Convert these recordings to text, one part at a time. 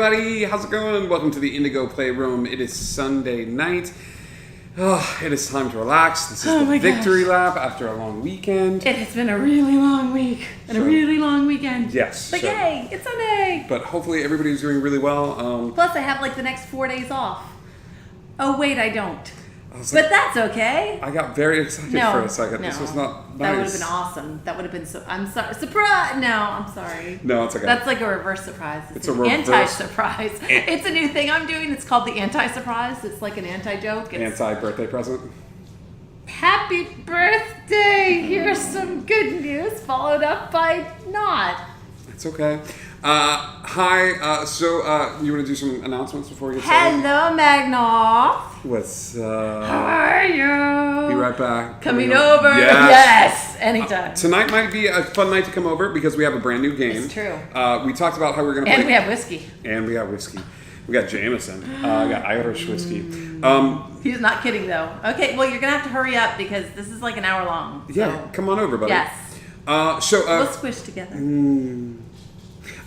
everybody. How's it going? Welcome to the Indigo Playroom. It is Sunday night. Oh, it is time to relax. This is the victory lap after a long weekend. It has been a really long week and a really long weekend. Yes. But yay, it's Sunday. But hopefully everybody's doing really well. Plus, I have like the next 4 days off. Oh, wait, I don't. But that's okay. I got very excited for a second. This was not nice. That would have been awesome. That would have been so... I'm sorry. Surprise! No, I'm sorry. No, it's okay. That's like a reverse surprise. It's a reverse... anti-surprise. It's a new thing I'm doing. It's called the anti-surprise. It's like an anti-joke. Anti-birthday present? Happy birthday! Here's some good news followed up by not. It's okay. Hi. So you want to do some announcements before we get started? Hello, Magnoff. What's How are you? Be right back. Coming over? Yes. Anytime. Tonight might be a fun night to come over because we have a brand new game. It's true. We talked about how we're going to play. And we have whiskey. And we got whiskey. We got Jameson. We got Irish whiskey. He's not kidding, though. Okay, well, you're going to have to hurry up because this is like an hour long. So. Yeah, come on over, buddy. Yes. We'll squish together.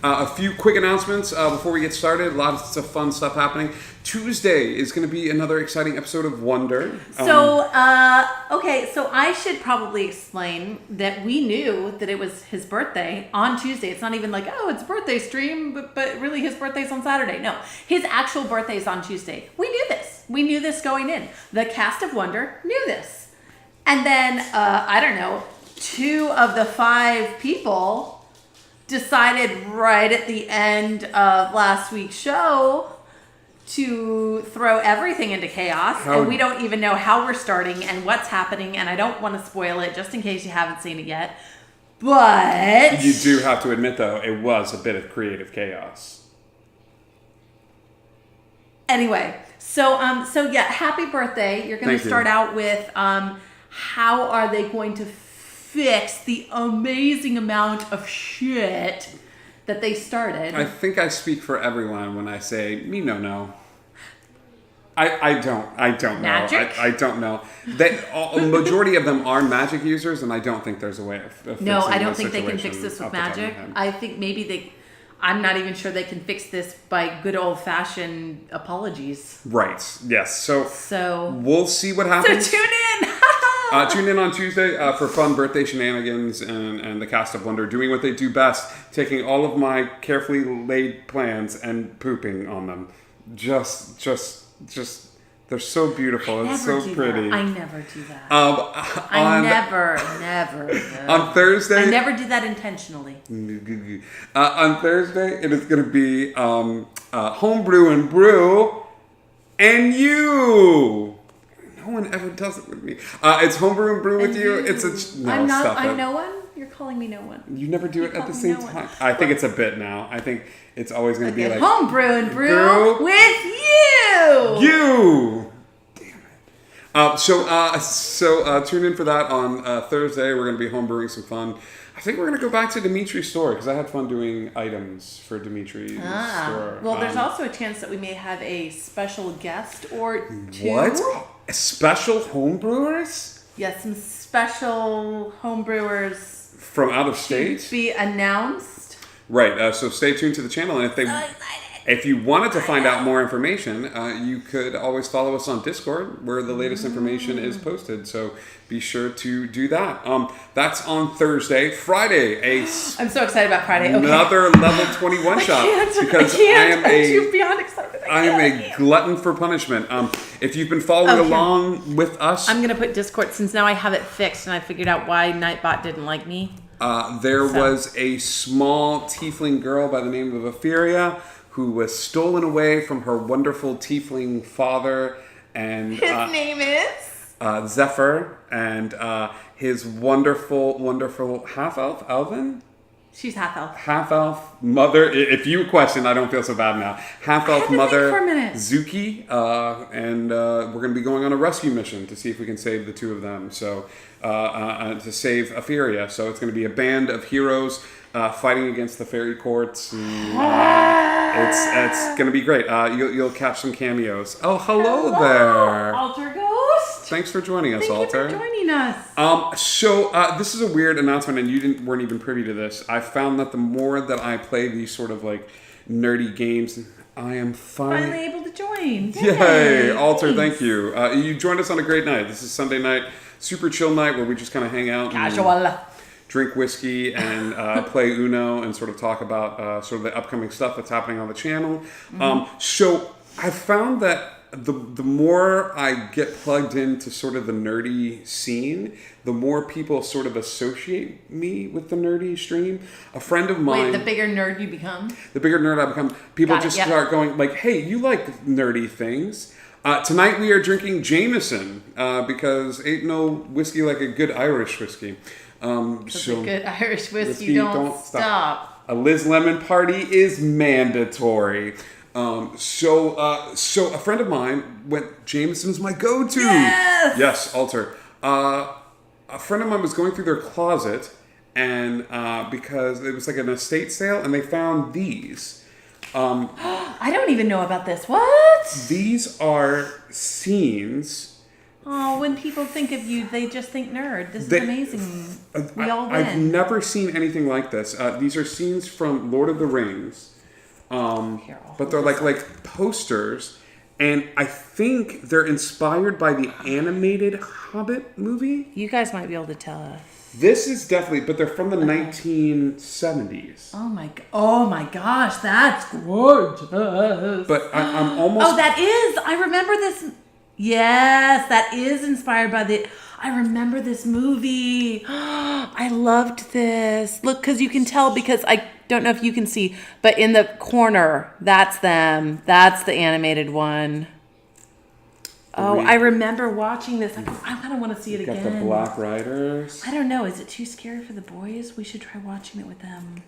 A few quick announcements before we get started. Lots of fun stuff happening. Tuesday is going to be another exciting episode of Wonder. So I should probably explain that we knew that it was his birthday on Tuesday. It's not even like, oh, it's a birthday stream, but really his birthday's on Saturday. No, his actual birthday is on Tuesday. We knew this. We knew this going in. The cast of Wonder knew this. And then, I don't know, 2 of the 5 people decided right at the end of last week's show to throw everything into chaos. And we don't even know how we're starting and what's happening. And I don't want to spoil it just in case you haven't seen it yet. But you do have to admit, though, it was a bit of creative chaos. Anyway, so yeah, happy birthday. You're going to start out with how are they going to fix the amazing amount of shit that they started. I think I speak for everyone when I say me no. I don't know. Magic? I don't know. A majority of them are magic users, and I don't think there's a way of fixing No, I don't think they can fix this with magic. I think maybe I'm not even sure they can fix this by good old-fashioned apologies. Right. Yes. So we'll see what happens. So tune in. Tune in on Tuesday for fun birthday shenanigans and the cast of Wonder doing what they do best, taking all of my carefully laid plans and pooping on them. Just they're so beautiful. It's so pretty. I never do that. I never do. On Thursday, I never do that intentionally. On Thursday, it is going to be homebrew and brew, and you. No one ever does it with me. It's homebrew and brew with you. It's I'm no one. You're calling me no one. You never do it at the same time. I think it's a bit now. I think it's always going to be like homebrew and brew with you. You. Damn it. So tune in for that on Thursday. We're going to be homebrewing some fun. I think we're going to go back to Dimitri's store because I had fun doing items for Dimitri's store. Well, there's also a chance that we may have a special guest or 2. What? Special homebrewers? Yes, some special homebrewers from out of state to be announced. Right. So stay tuned to the channel, and if you wanted to find out more information, you could always follow us on Discord, where the latest information is posted. So be sure to do that. That's on Thursday. Friday, I'm so excited about Friday. Okay. Another level 21 shot because I am a glutton for punishment. If you've been following along with us, I'm gonna put Discord since now I have it fixed and I figured out why Nightbot didn't like me. There was a small tiefling girl by the name of Etheria who was stolen away from her wonderful tiefling father, and his name is Zephyr, and his wonderful half-elf, Alvin? She's half-elf. Half-elf mother, if you question, I don't feel so bad now. Half-elf mother, Zuki, and we're going to be going on a rescue mission to see if we can save the 2 of them, so to save Etheria. So it's going to be a band of heroes fighting against the fairy courts. And, it's going to be great. You'll catch some cameos. Oh, hello there. Alter Ghost. Thanks for joining us, Alter. Thank you for joining us. So this is a weird announcement, and you weren't even privy to this. I found that the more that I play these sort of like nerdy games, I am finally able to join. Yay! Alter, thank you. You joined us on a great night. This is Sunday night, super chill night where we just kind of hang out. Casual. Drink whiskey and play Uno and sort of talk about sort of the upcoming stuff that's happening on the channel. So I found that the more I get plugged into sort of the nerdy scene, the more people sort of associate me with the nerdy stream. A friend of mine... Wait, the bigger nerd you become? The bigger nerd I become. People start going like, hey, you like nerdy things. Tonight we are drinking Jameson because ain't no whiskey like a good Irish whiskey. So a good Irish whiskey don't stop. A Liz Lemon party is mandatory. So a friend of mine went, Jameson's my go-to. Yes, Alter. A friend of mine was going through their closet and because it was like an estate sale and they found these. I don't even know about this. What? These are scenes. Oh, when people think of you, they just think nerd. This is amazing. We all win. I've never seen anything like this. These are scenes from Lord of the Rings. But they're like posters, and I think they're inspired by the animated Hobbit movie. You guys might be able to tell us. This is definitely, but they're from the 1970s. Oh my gosh, that's gorgeous. But I'm almost... Oh, that is. I remember this. Yes, that is inspired by the... I remember this movie. I loved this. Look, because you can tell, because I don't know if you can see, but in the corner, that's them. That's the animated one. Oh, I remember watching this. I kind of want to see it again. Got the Black Riders. I don't know. Is it too scary for the boys? We should try watching it with them.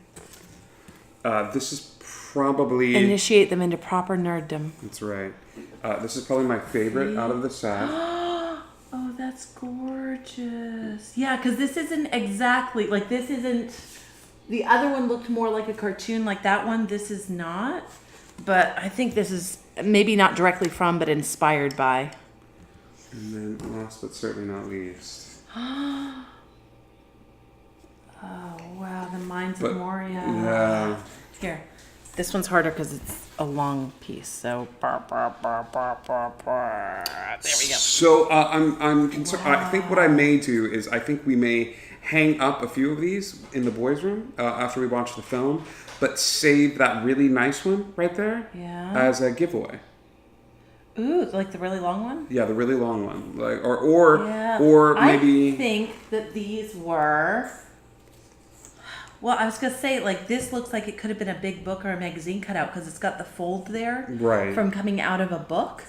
This is probably... Initiate them into proper nerddom. That's right. This is probably my favorite out of the set. Oh, that's gorgeous. Yeah, because this isn't exactly, like, this isn't, the other one looked more like a cartoon like that one. This is not. But I think this is maybe not directly from, but inspired by. And then last but certainly not least. Oh, wow. The Mines of Moria. Yeah. Here. This one's harder because it's a long piece. So, there we go. So I'm concerned. Wow. I think what I may do is I think we may hang up a few of these in the boys' room after we watch the film, but save that really nice one right there as a giveaway. Ooh, like the really long one? Yeah, the really long one. Like or maybe I think that these were. Well, I was going to say, like, this looks like it could have been a big book or a magazine cutout because it's got the fold there from coming out of a book.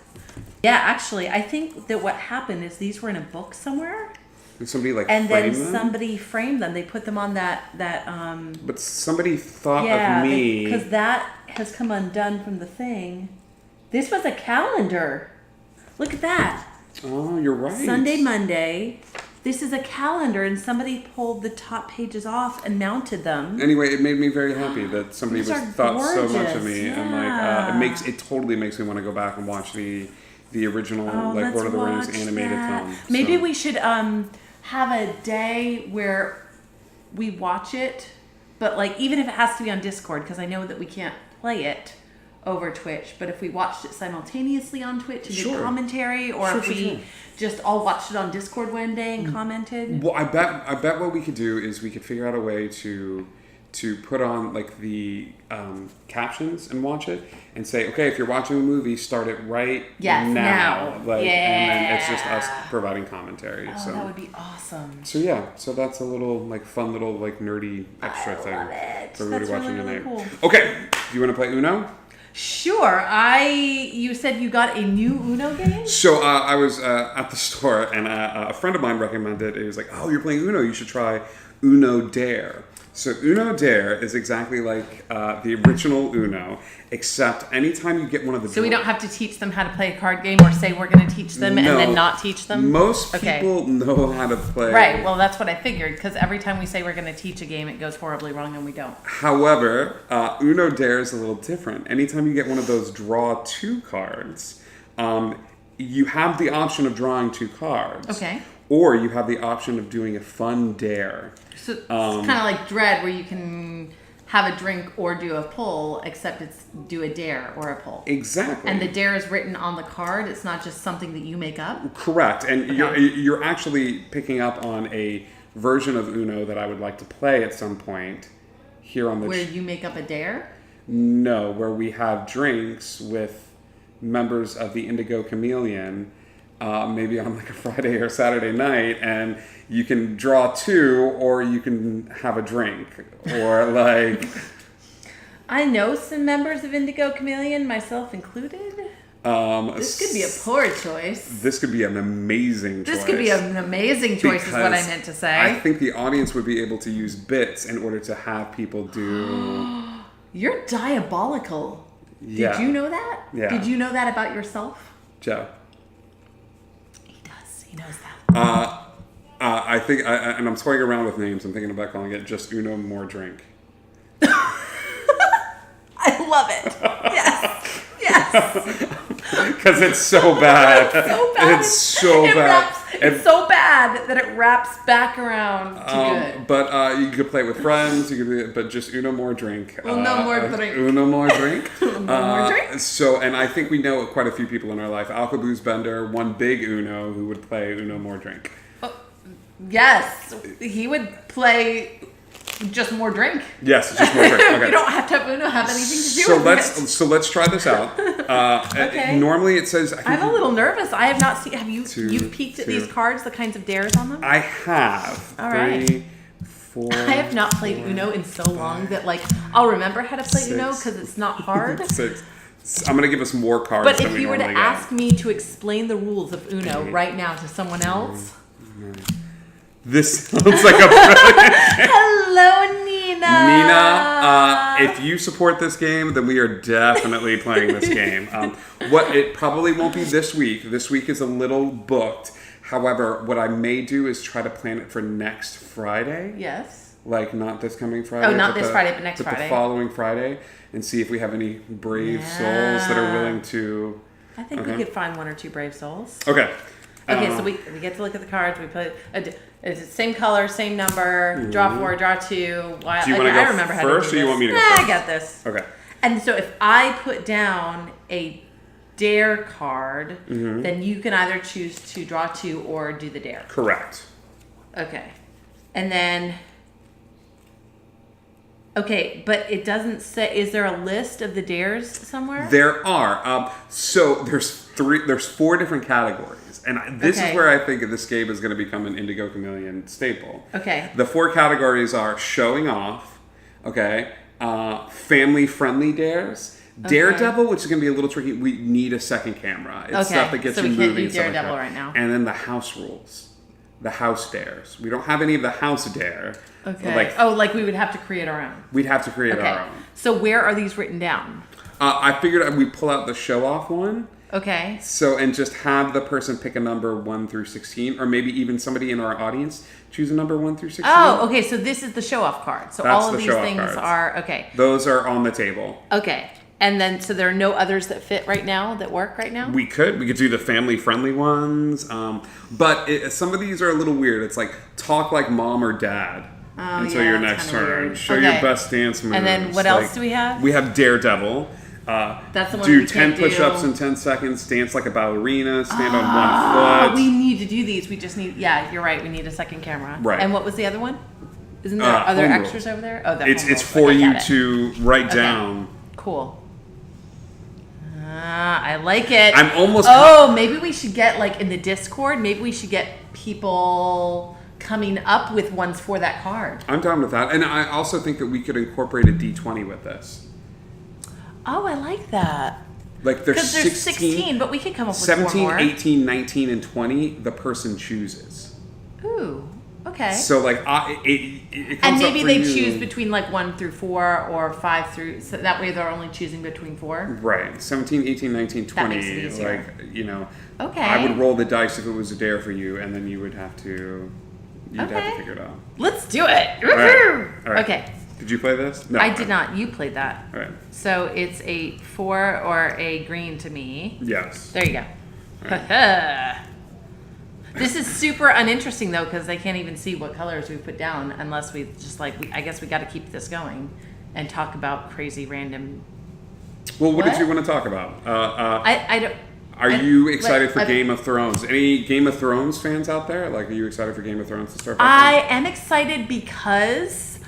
Yeah, actually, I think that what happened is these were in a book somewhere. Did somebody, like, and frame then them? Somebody framed them. They put them on that But somebody thought of me. Because that has come undone from the thing. This was a calendar. Look at that. Oh, you're right. Sunday, Monday. This is a calendar, and somebody pulled the top pages off and mounted them. Anyway, it made me very happy that somebody thought so much of me, and like it totally makes me want to go back and watch the original Lord of the Rings animated film. Maybe we should have a day where we watch it, but like even if it has to be on Discord, because I know that we can't play it over Twitch, but if we watched it simultaneously on Twitch and did commentary, or if we just all watched it on Discord one day and commented. Well, I bet what we could do is we could figure out a way to put on like the captions and watch it and say, okay, if you're watching a movie, start it now. Like, and then it's just us providing commentary. Oh, so that would be awesome. So that's a little like fun little like nerdy extra thing for everybody watching really tonight. Cool. Okay, do you want to play Uno? Sure. You said you got a new Uno game? So I was at the store and a friend of mine recommended it. He was like, oh, you're playing Uno, you should try Uno Dare. So Uno Dare is exactly like the original Uno, except anytime you get one of the... So we don't have to teach them how to play a card game or say we're going to teach them and then not teach them? Most people know how to play. Right, well that's what I figured, because every time we say we're going to teach a game, it goes horribly wrong and we don't. However, Uno Dare is a little different. Anytime you get one of those draw two cards, you have the option of drawing two cards. Okay. Or you have the option of doing a fun dare. So it's kind of like Dread, where you can have a drink or do a pull, except it's do a dare or a pull. Exactly. And the dare is written on the card. It's not just something that you make up. Correct. And you're actually picking up on a version of Uno that I would like to play at some point here on the Where you make up a dare? No, where we have drinks with members of the Indigo Chameleon, maybe on like a Friday or Saturday night, and you can draw 2 or you can have a drink or like... I know some members of Indigo Chameleon, myself included. This could be a poor choice. This could be an amazing choice. This could be an amazing choice is what I meant to say. I think the audience would be able to use bits in order to have people do... You're diabolical. Yeah. Did you know that? Yeah. Did you know that about yourself? Joe. He does. He knows that. I think, and I'm toying around with names. I'm thinking about calling it just Uno More Drink. I love it. Yes. Yes. Because it's so bad. It's so bad. It's so bad that it wraps back around to good. But you could play it with friends. You could, but just Uno More Drink. Uno More Drink. Uno More Drink. Uno More Drink. So, and I think we know quite a few people in our life. Alka Booze Bender, one big Uno who would play Uno More Drink. Yes, he would play just more drink. Yes, just more drink. Okay. You don't have to have Uno have anything to do with it. So let's try this out. Okay. Normally it says... I'm a little nervous. I have not seen... Have you you've peeked at these cards, the kinds of dares on them? I have. All right. 3, 4... I have not played Uno in so long that like I'll remember how to play Uno because it's not hard. 6. I'm going to give us more cards But than if we you were to normally ask me to explain the rules of Uno right now to someone else... This sounds like a brilliant... Hello, Nina! Nina, if you support this game, then we are definitely playing this game. What it probably won't be this week. This week is a little booked. However, what I may do is try to plan it for next Friday. Yes. Like, not this coming Friday. Oh, not this Friday, but next Friday. The following Friday. And see if we have any brave souls that are willing to... I think we could find 1 or 2 brave souls. Okay. Okay, so we get to look at the cards. We play. It's the same color, same number. Draw 4, draw 2. Do you want to go first, or you want me to go first? I got this. Okay. And so if I put down a dare card, then you can either choose to draw 2 or do the dare. Correct. Okay, and then. Okay, but it doesn't say. Is there a list of the dares somewhere? There are. So there's 4 different categories. And this is where I think this game is going to become an Indigo Chameleon staple. Okay. The 4 categories are showing off, family-friendly dares, Daredevil, which is going to be a little tricky. We need a second camera. It's stuff that gets you moving. So we can't do Daredevil right now. And then the house rules, the house dares. We don't have any of the house dare. Okay. Like we would have to create our own. We'd have to create our own. So where are these written down? I figured we pull out the show-off one. Okay. So, and just have the person pick a number 1 through 16, or maybe even somebody in our audience choose a number 1 through 16. Oh, okay. So this is the show-off card. So That's all of the these things cards. are, okay. Those are on the table. Okay. And then, so there are no others that fit right now, that work right now? We could do the family-friendly ones, but some of these are a little weird. It's like, talk like mom or dad until your next turn. Weird. Show your best dance moves. And then what else do we have? We have Daredevil. That's the one do we 10 can't push-ups do. in 10 seconds, dance like a ballerina, stand on 1 foot. We need to do these. We just need, you're right. We need a second camera. Right. And what was the other one? Isn't there other extras over there? Oh, it's for you to write down. Cool. I like it. I'm almost... maybe we should get, like, in the Discord, maybe we should get people coming up with ones for that card. I'm down with that. And I also think that we could incorporate a D20 with this. Oh, I like that. Like there's 16, but we could come up with 17, 4 more. 18, 19, and 20, the person chooses. Ooh, okay. So like it comes and maybe up for they you. choose between like 1 through 4 or 5 through, so that way they're only choosing between 4. Right. 17, 18, 19, 20. That makes it easier. Like, you know, Okay. I would roll the dice if it was a dare for you, and then you would have to, have to figure it out. Let's do it. All right. Okay. Did you play this? No. I did not. You played that. All right. So it's a 4 or a green to me. Yes. There you go. Right. This is super uninteresting though, because they can't even see what colors we put down unless we just like. I guess we got to keep this going. and talk about crazy random. Well, what did you want to talk about? I don't. Are you excited for Game of Thrones? Any Game of Thrones fans out there? Like, are you excited for Game of Thrones to start? I am excited because.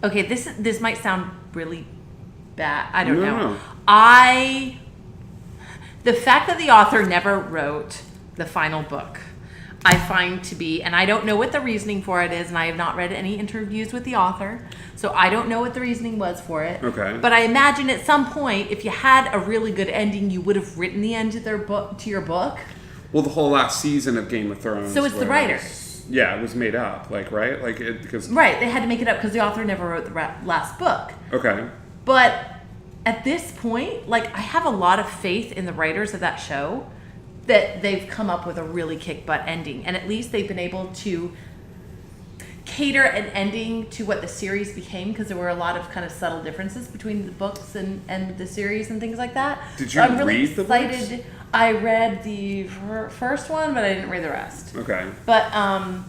Okay, this might sound really bad. I don't know. The fact that the author never wrote the final book, I find to be, and I don't know what the reasoning for it is, and I have not read any interviews with the author, so I don't know what the reasoning was for it. Okay. But I imagine at some point, if you had a really good ending, you would have written the end of their book to your book. Well, the whole last season of Game of Thrones. So it's the writers. Yeah, it was made up, like, right? Like it because. Right, they had to make it up because the author never wrote the last book. Okay. But at this point, like, I have a lot of faith in the writers of that show that they've come up with a really kick-butt ending. And at least they've been able to cater an ending to what the series became, because there were a lot of kind of subtle differences between the books and the series and things like that. Did you read the books? I read the first one, but I didn't read the rest. Okay. But I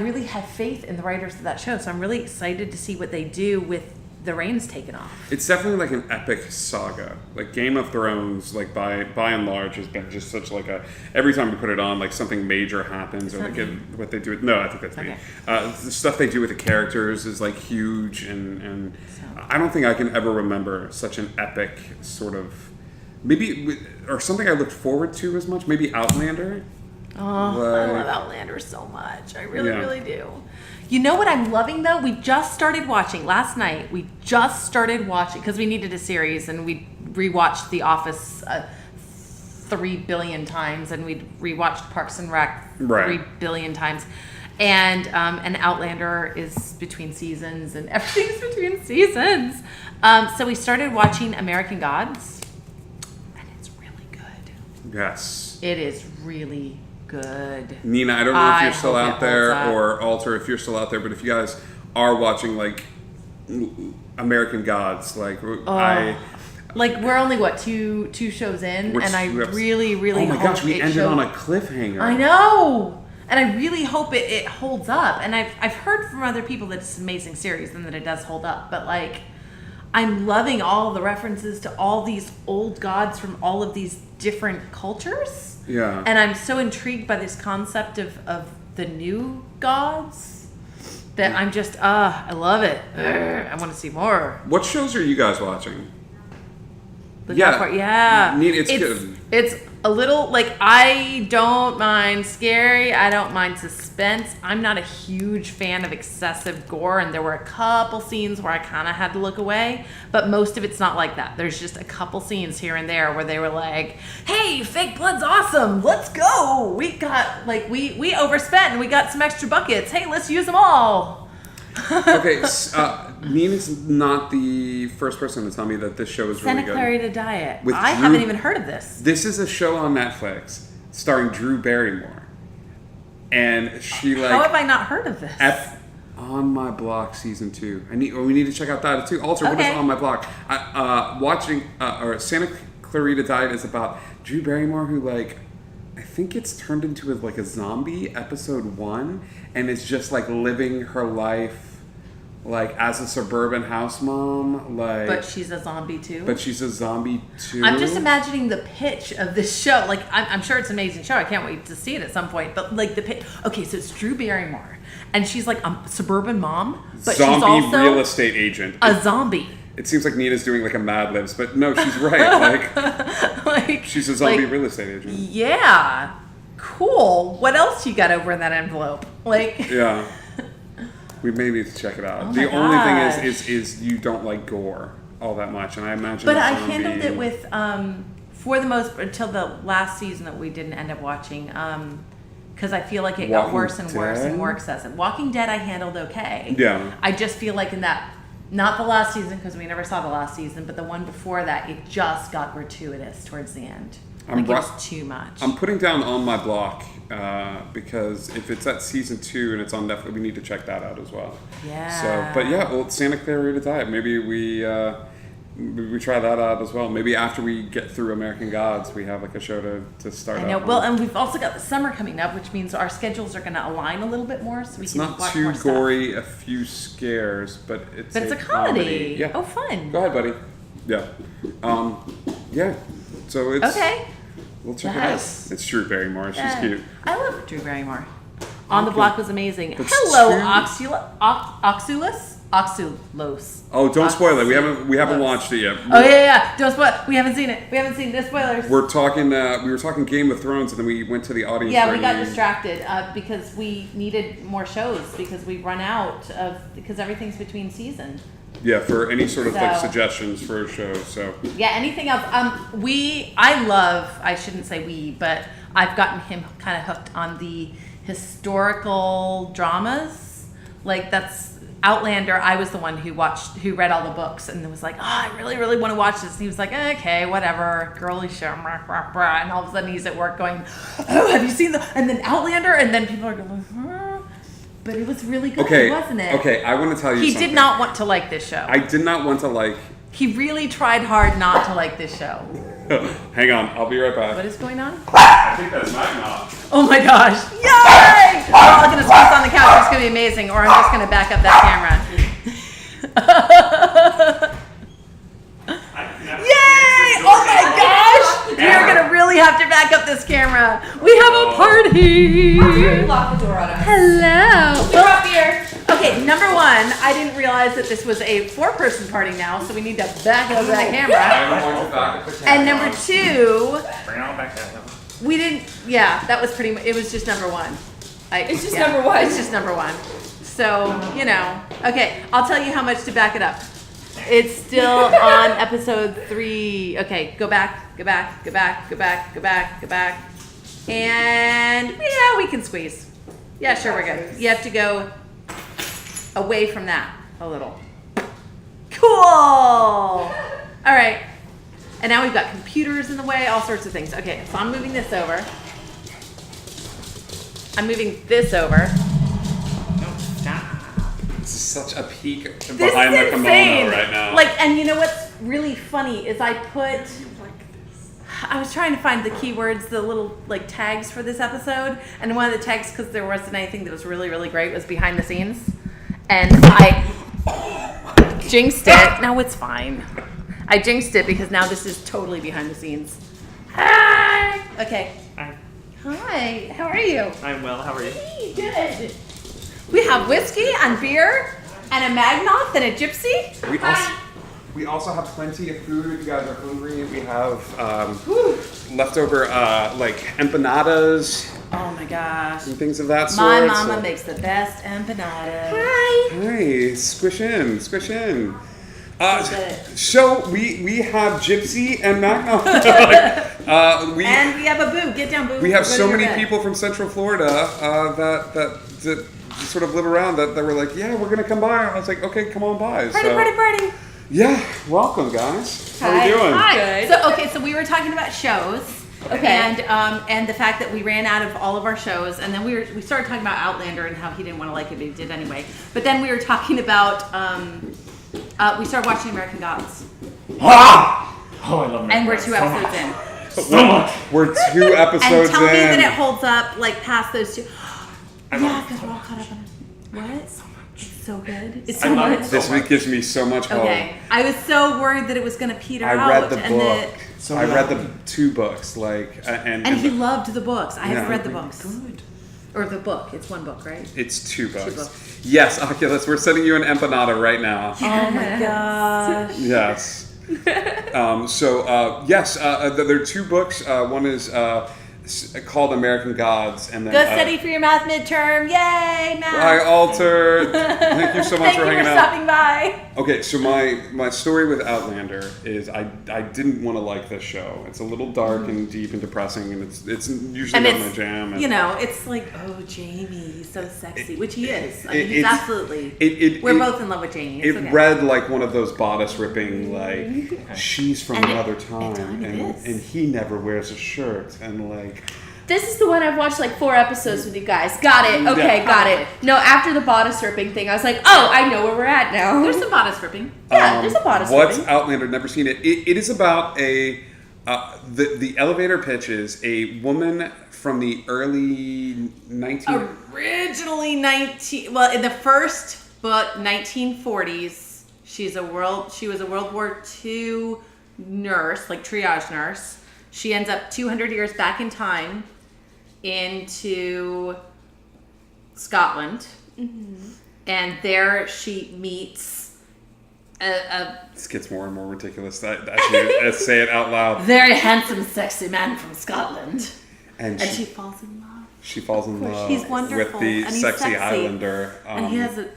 really have faith in the writers of that show, so I'm really excited to see what they do with the reins taken off. It's definitely like an epic saga. Like Game of Thrones, like by and large, has been just such like a. Every time you put it on, like something major happens, or like what they do. No, I think that's me. The stuff they do with the characters is like huge, and I don't think I can ever remember such an epic sort of. Maybe or something I looked forward to as much. Maybe Outlander. Oh, I love Outlander so much. I really do. You know what I'm loving, though? We just started watching last night. We just started watching because we needed a series, and we rewatched The Office 3 billion times, and we rewatched Parks and Rec 3 billion times. And Outlander is between seasons, and everything's between seasons. So we started watching American Gods, and it's really good. Yes. It is really good. Nina, I don't know if you're still out there, or Alter, if you're still out there, but if you guys are watching like American Gods, like like we're only two shows in, and I really oh my gosh, we ended on a cliffhanger. I know, and I really hope it holds up. And I've heard from other people that it's an amazing series and that it does hold up, but like I'm loving all the references to all these old gods from all of these different cultures. Yeah. And I'm so intrigued by this concept of the new gods that I'm just, I love it. I want to see more. What shows are you guys watching? Yeah. It's good. It's a little, like, I don't mind scary. I don't mind suspense. I'm not a huge fan of excessive gore, and there were a couple scenes where I kind of had to look away, but most of it's not like that. There's just a couple scenes here and there where they were like, hey, fake blood's awesome. Let's go. We got, like, we overspent and we got some extra buckets. Hey, let's use them all. Okay, Nina's not the first person to tell me that this show is really good. Santa Clarita Diet. I haven't even heard of this. This is a show on Netflix starring Drew Barrymore, and she like. How have I not heard of this? On My Block season 2. We need to check out that too. Also, what is On My Block? Or Santa Clarita Diet is about Drew Barrymore, who like. I think it's turned into like a zombie episode 1, and it's just like living her life like as a suburban house mom, like. But she's a zombie too. I'm just imagining the pitch of this show. Like I'm sure it's an amazing show. I can't wait to see it at some point. But like the pitch. Okay, so it's Drew Barrymore, and she's like a suburban mom, but zombie she's also real estate agent. A zombie. It seems like Nina's doing like a Mad Libs, but no, she's right. Like she's a zombie real estate agent. Yeah. Cool. What else you got over in that envelope? Like. Yeah. We may need to check it out. Oh the only thing is you don't like gore all that much, and I imagine. But I handled it with for the most until the last season that we didn't end up watching. Because I feel like it got worse and worse and more excessive. Walking Dead, I handled okay. Yeah. I just feel like in that. Not the last season, because we never saw the last season, but the one before that, it just got gratuitous towards the end. It was too much. I'm putting down On My Block because if it's at season 2 and it's on Netflix, we need to check that out as well. Yeah. So, but yeah, well, Santa Clarita Diet. Maybe we we try that out as well. Maybe after we get through American Gods, we have like a show to start. I know. Up well, on. and we've also got the summer coming up, which means our schedules are going to align a little bit more, so we can It's not watch too more gory, a few scares, but it's a comedy. Yeah. Oh, fun. Go ahead, buddy. Yeah. Yeah. So it's Okay. We'll check Yes. it out. It's Drew Barrymore. She's Yeah. cute. I love Drew Barrymore. On the Okay. Block was amazing. That's Hello, two- Oxulus. Oh, don't spoil it. We haven't Oxulus. watched it yet. Oh yeah. Don't spoil. We haven't seen it. No spoilers. We're talking. We were talking Game of Thrones, and then we went to the audience. Yeah, we got training. distracted because we needed more shows because we run out of because everything's between seasons. Yeah, for any sort of like So- suggestions for a show. So Yeah, anything else? I shouldn't say we, but I've gotten him kind of hooked on the historical dramas. Like that's Outlander. I was the one who read all the books and was like, oh, I really, really want to watch this. And he was like, okay, whatever, girly show, and all of a sudden he's at work going, oh, have you seen and then Outlander? And then people are going, huh? But it was really good, wasn't it? Okay, I want to tell you He something. did not want to like this show. I did not want to like. He really tried hard not to like this show. Hang on, I'll be right back. What is going on? I think that's Magnoff. Oh my gosh. Yay! We're all going to squeeze on the couch. It's going to be amazing. Or I'm just going to back up that camera. Yay! Oh my gosh! You're going to really have to back up this camera. We have a party. Lock the door on us. Hello. We're up here. Okay, number one, I didn't realize that this was a 4-person party now, so we need to back up that camera. I'm going to back up the camera. And number 2, Bring it all back down. we didn't, yeah, that was pretty much, it was just number 1. It's just number 1. It's just number 1. So, okay, I'll tell you how much to back it up. It's still on episode 3. Okay, go back. And, yeah, we can squeeze. Yeah, sure, we're good. You have to go away from that a little. Cool! All right. And now we've got computers in the way, all sorts of things. Okay, so I'm moving this over. I'm moving this over. This is such a peek This behind is the kimono insane. right now. And you know what's really funny is I was trying to find the keywords, the little tags for this episode, and one of the tags, because there wasn't anything that was really, really great, was behind the scenes. And I jinxed it. No, it's fine. I jinxed it because now this is totally behind the scenes. Hi. Okay. Hi. Hi. How are you? I'm well. How are you? Hey, good. We have whiskey and beer and a Magnoff and a Gypsy. We also have plenty of food if you guys are hungry. We have leftover empanadas Oh my gosh. and things of that My sort. mama makes the best empanadas. Hi, squish in. Good. So we have Gypsy and Magnoff. And we have a boo. Get down, boo. We have Go to so your many bed. people from Central Florida that sort of live around that were like, yeah, we're gonna come by. And I was like, okay, come on by. Party. Yeah, welcome guys. How are Hi. you doing? Hi. Good. So we were talking about shows. Okay. And the fact that we ran out of all of our shows, and then we started talking about Outlander and how he didn't want to like it, but he did anyway. But then we were talking about we started watching American Gods, Ah! Oh, I love it. and we're 2 episodes in. So much. We're 2 episodes And tell me that in. it holds up past those 2. I Yeah, love it because so we're all much. caught up on it. What? It's so good. It's I so love much. it so This week gives me so much hope. Okay, I was so worried that it was going to peter I out. read the and book. So I read good. the 2 books, and he loved the books. I haven't Yeah. read the books. Good. Or the book. It's one book, right? it's 2 books. books. Yes, Oculus, we're sending you an empanada right now. Oh my gosh. Yes. Yes, there are 2 books. One is called American Gods, and then Go study for your math midterm. Yay, math. Hi, Alter. Thank you so much Thank for you hanging for out. stopping by. Okay, so my story with Outlander is I didn't want to like this show. It's a little dark and deep and depressing, and it's usually not my jam. And It's like, oh, Jamie, he's so sexy, which he is. I mean, it- he's it's- absolutely. it- We're it- both in love with Jamie. It's It okay. read like one of those bodice ripping, she's from And it- another and time, it is. and he never wears a shirt, and This is the one I've watched like 4 episodes with you guys. Got it. Okay, got it. No, after the bodice ripping thing, I was like, oh, I know where we're at now. There's some bodice ripping. Yeah, there's a bodice What's ripping. Outlander? Never seen it. It is about the elevator pitch is a woman from the early Originally in the first book, 1940s. She was a World War II nurse, like triage nurse. She ends up 200 years back in time into Scotland, and there she meets a This gets more and more ridiculous as you say it out loud. very handsome, sexy man from Scotland, And and she falls in love. she falls in love He's wonderful, with the and he's sexy sexy. Highlander. And he has an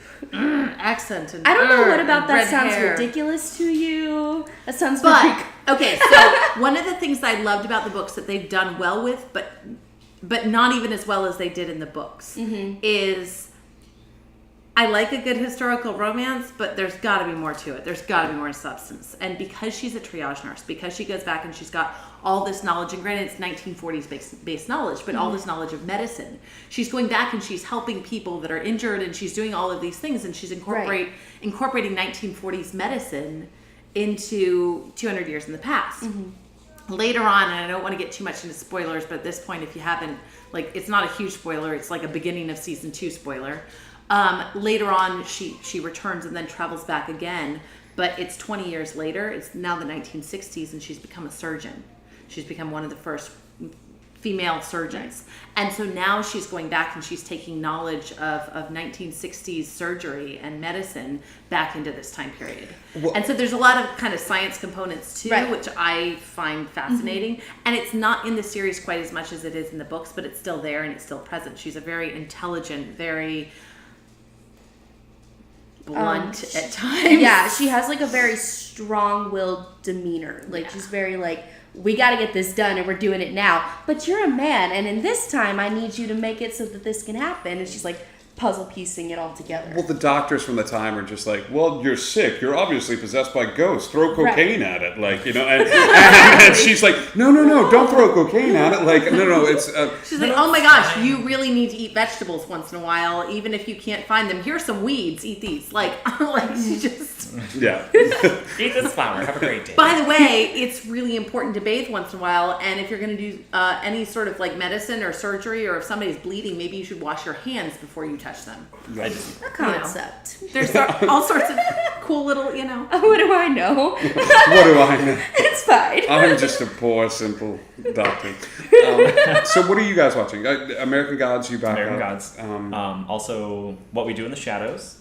accent. And I don't know what about that red sounds hair. ridiculous to you. That sounds very... But okay, so one of the things I loved about the books that they've done well with, but not even as well as they did in the books, is I like a good historical romance, but there's got to be more to it. There's got to be more substance. And because she's a triage nurse, because she goes back and she's got all this knowledge, and granted it's 1940s based knowledge, but all this knowledge of medicine, she's going back and she's helping people that are injured, and she's doing all of these things, and she's incorporating 1940s medicine into 200 years in the past. Later on, and I don't want to get too much into spoilers, but at this point, if you haven't, like, it's not a huge spoiler, it's like a beginning of season 2 spoiler. Later on, she returns and then travels back again, but it's 20 years later. It's now the 1960s, and she's become a surgeon. She's become one of the first female surgeons. And so now she's going back and she's taking knowledge of 1960s surgery and medicine back into this time period. Well, and so there's a lot of kind of science components too, Right. which I find fascinating. And it's not in the series quite as much as it is in the books, but it's still there and it's still present. She's a very intelligent, very blunt at times. Yeah, she has like a very strong-willed demeanor. Like she's very like, we got to get this done and we're doing it now. But you're a man, and in this time I need you to make it so that this can happen. And she's like puzzle piecing it all together. Well, the doctors from the time are just like, well, you're sick. You're obviously possessed by ghosts. Throw cocaine at it. Like, you know, and she's like, no, don't throw cocaine at it. Like, no, it's... She's like, oh my gosh, you really need to eat vegetables once in a while, even if you can't find them. Here's some weeds, eat these. Like she just... Yeah. Eat this flower. Have a great day. By the way, it's really important to bathe once in a while, and if you're going to do any sort of like medicine or surgery, or if somebody's bleeding, maybe you should wash your hands before you touch them. A concept. There's all sorts of cool little, you know. What do I know? What do I know? It's fine. I'm just a poor, simple doctor. So what are you guys watching? American Gods, you back American up. Gods. Also, What We Do in the Shadows.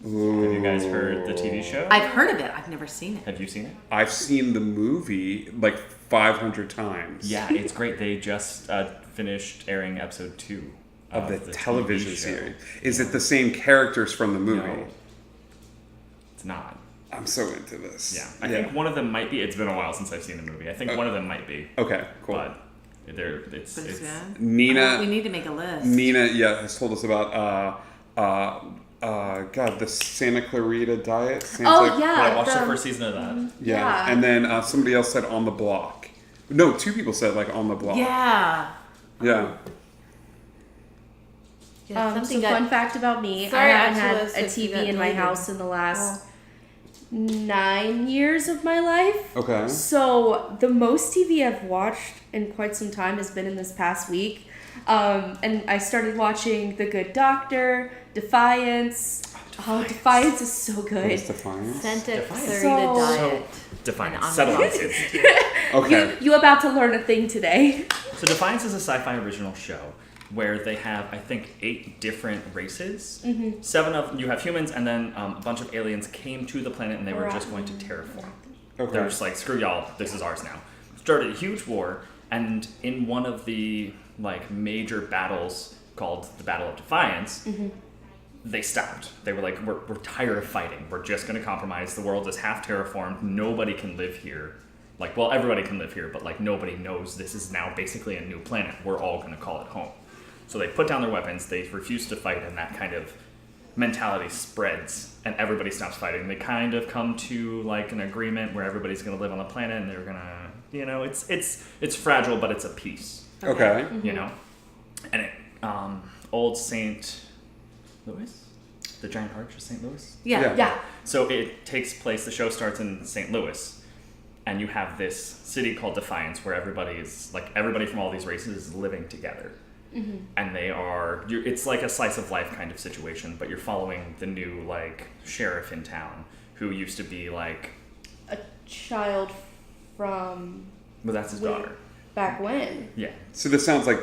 Ooh. Have you guys heard the TV show? I've heard of it. I've never seen it. Have you seen it? I've seen the movie like 500 times. Yeah, it's great. They just finished airing episode 2 Of the television TV show. series. Is it the same characters from the movie? No, it's not. I'm so into this. Yeah, I think one of them might be. It's been a while since I've seen the movie. I think one of them might be. Okay, cool. But it's But it's good. Nina, We need to make a list. Nina, has told us about God, the Santa Clarita Diet. Santa, Oh, yeah. I watched the first season of that. yeah. And then somebody else said On the Block. No, 2 people said like On the Block. Yeah. Yeah. So fun fact about me, Sorry, I haven't Angela, had a said you got TV in my deleted. house in the last 9 years of my life. Okay. So the most TV I've watched in quite some time has been in this past week. And I started watching The Good Doctor, Defiance. Oh, Defiance is so What good. is Defiance? Santa Defiance. Clarita So- Diet. Defiance. And Settle on Omnibus. it. Okay. You about to learn a thing today. So Defiance is a sci-fi original show where they have, I think, 8 different races. 7 of you have humans, and then a bunch of aliens came to the planet, and they were just going to terraform. Okay. They're just like, screw y'all, this is ours now. Started a huge war, and in one of the like major battles called the Battle of Defiance, they stopped. They were like, we're tired of fighting. We're just going to compromise. The world is half terraformed. Nobody can live here. Like, well, everybody can live here, but like nobody knows this is now basically a new planet. We're all going to call it home. So they put down their weapons. They refuse to fight, and that kind of mentality spreads, and everybody stops fighting. They kind of come to like an agreement where everybody's going to live on the planet, and they're going to, you know, it's fragile, but it's a peace. Okay. You know, and it old St. Louis, the giant arch of St. Louis. Yeah. Yeah. So it takes place. The show starts in St. Louis, and you have this city called Defiance, where everybody from all these races is living together, and they are. It's like a slice of life kind of situation, but you're following the new like sheriff in town, who used to be like A child from well, that's his daughter. back when. Yeah. So this sounds like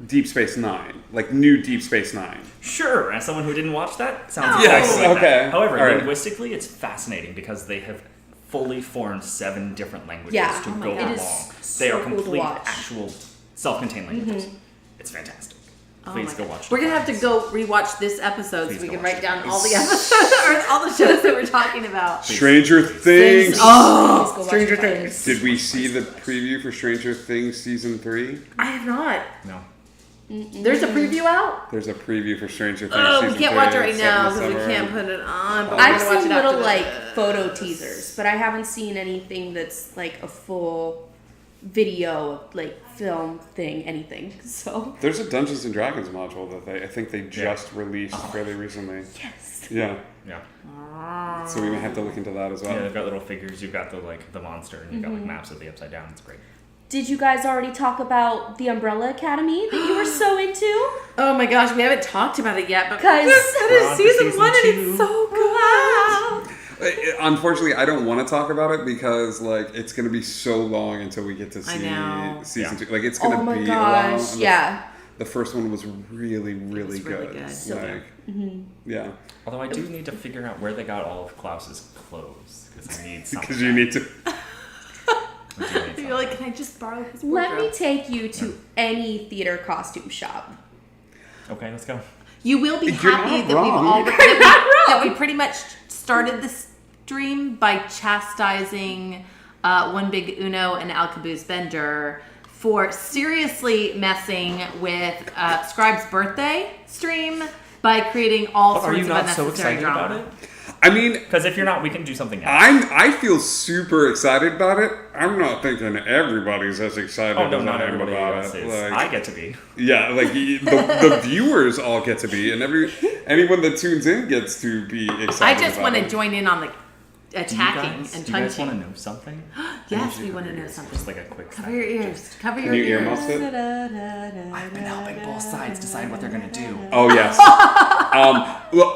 Deep Space Nine, like new Deep Space Nine. Sure, as someone who didn't watch that, sounds Yes, exactly like okay. that. However, All right. linguistically, it's fascinating because they have fully formed 7 different languages Yeah. to Oh my go God. It along. is They so are cool to complete, watch. actual, self-contained languages. It's fantastic. Please go watch. We're gonna have to Defiance. go rewatch this episode Please so we go can watch write down it. all the episodes or all the shows that we're talking about. Stranger Things. Oh, Please go watch Stranger Defiance. Things. Did we see the preview for Stranger Things season 3? I have not. No. There's a preview out. There's a preview for Stranger Things Oh, we season can't 3. watch it right It's set now in the because we summer. can't put it on. But we're I've gonna watch seen it little after like this. photo teasers, but I haven't seen anything that's like a full video, like film thing, anything. So There's a Dungeons and Dragons module that I think they just released fairly recently. yes. Yeah. Yeah. So we may have to look into that as well. Yeah, they've got little figures. You've got the monster, and you've got like maps of the Upside Down. It's great. Did you guys already talk about the Umbrella Academy that you were so into? Oh my gosh, we haven't talked about it yet, but 'Cause that we're is on to season season 1 and 2. it's so good. Unfortunately, I don't want to talk about it because like it's going to be so long until we get to I see know. season Yeah. 2. Like it's going to Oh my be a gosh, while. And yeah. The first one was really, really was really good. good. So Like, good. yeah. Although I do need to figure out where they got all of Klaus's clothes because I need something. Because you need to. You're like, can I just borrow his Let wardrobe? me take you to any theater costume shop. Okay, let's go. You will be You're happy not that we've wrong. already that we pretty much started this stream by chastising One Big Uno and Alcaboose Bender for seriously messing with Scribe's birthday stream by creating all But sorts are you of not so unnecessary excited drama. about it? I mean, Because if you're not, we can do something else. I feel super excited about it. I'm not thinking everybody's as excited Oh no, as not I am everybody about else it. is. Like, I get to be. yeah, like the viewers all get to be, and anyone that tunes in gets to be excited. I just about want to it. join in on the attacking and Do you guys want punching. to know something? Yes, we want to know something. Just like a quick Cover your ears. Cover Can your you ears. earmuffs it? I've been helping both sides decide what they're gonna do. Oh yes. Well,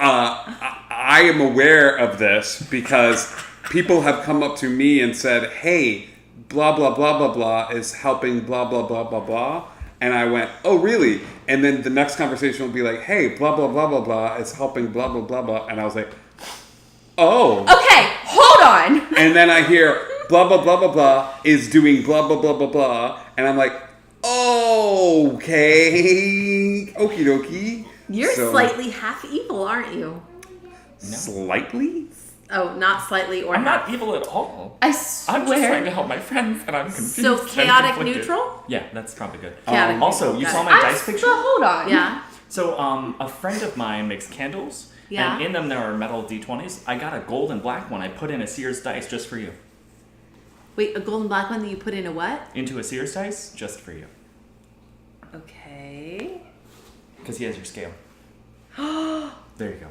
I am aware of this because people have come up to me and said, "Hey, blah blah blah blah blah is helping blah blah blah blah blah," and I went, "Oh really?" And then the next conversation will be like, "Hey, blah blah blah blah blah is helping blah blah blah blah," and I was like, "Oh." Okay, hold on. And then I hear blah blah blah blah blah is doing blah blah blah blah blah, and I'm like, okay, okie dokie. You're So- slightly half evil, aren't you? Slightly? Oh, not slightly or I'm half. not evil at all. I I'm just trying swear. to help my friends, and I'm confused. So and chaotic conflicted. neutral? Yeah, that's probably good. Chaotic Also, neutral, you got saw it. my dice picture. But hold on. Yeah. So, a friend of mine makes candles, Yeah. and in them there are metal D20s. I got a gold and black one. I put in a Sears dice just for you. Wait, a golden black one that you put in a what? Into a Sears dice just for you, Okay. because he has your scale. There you go.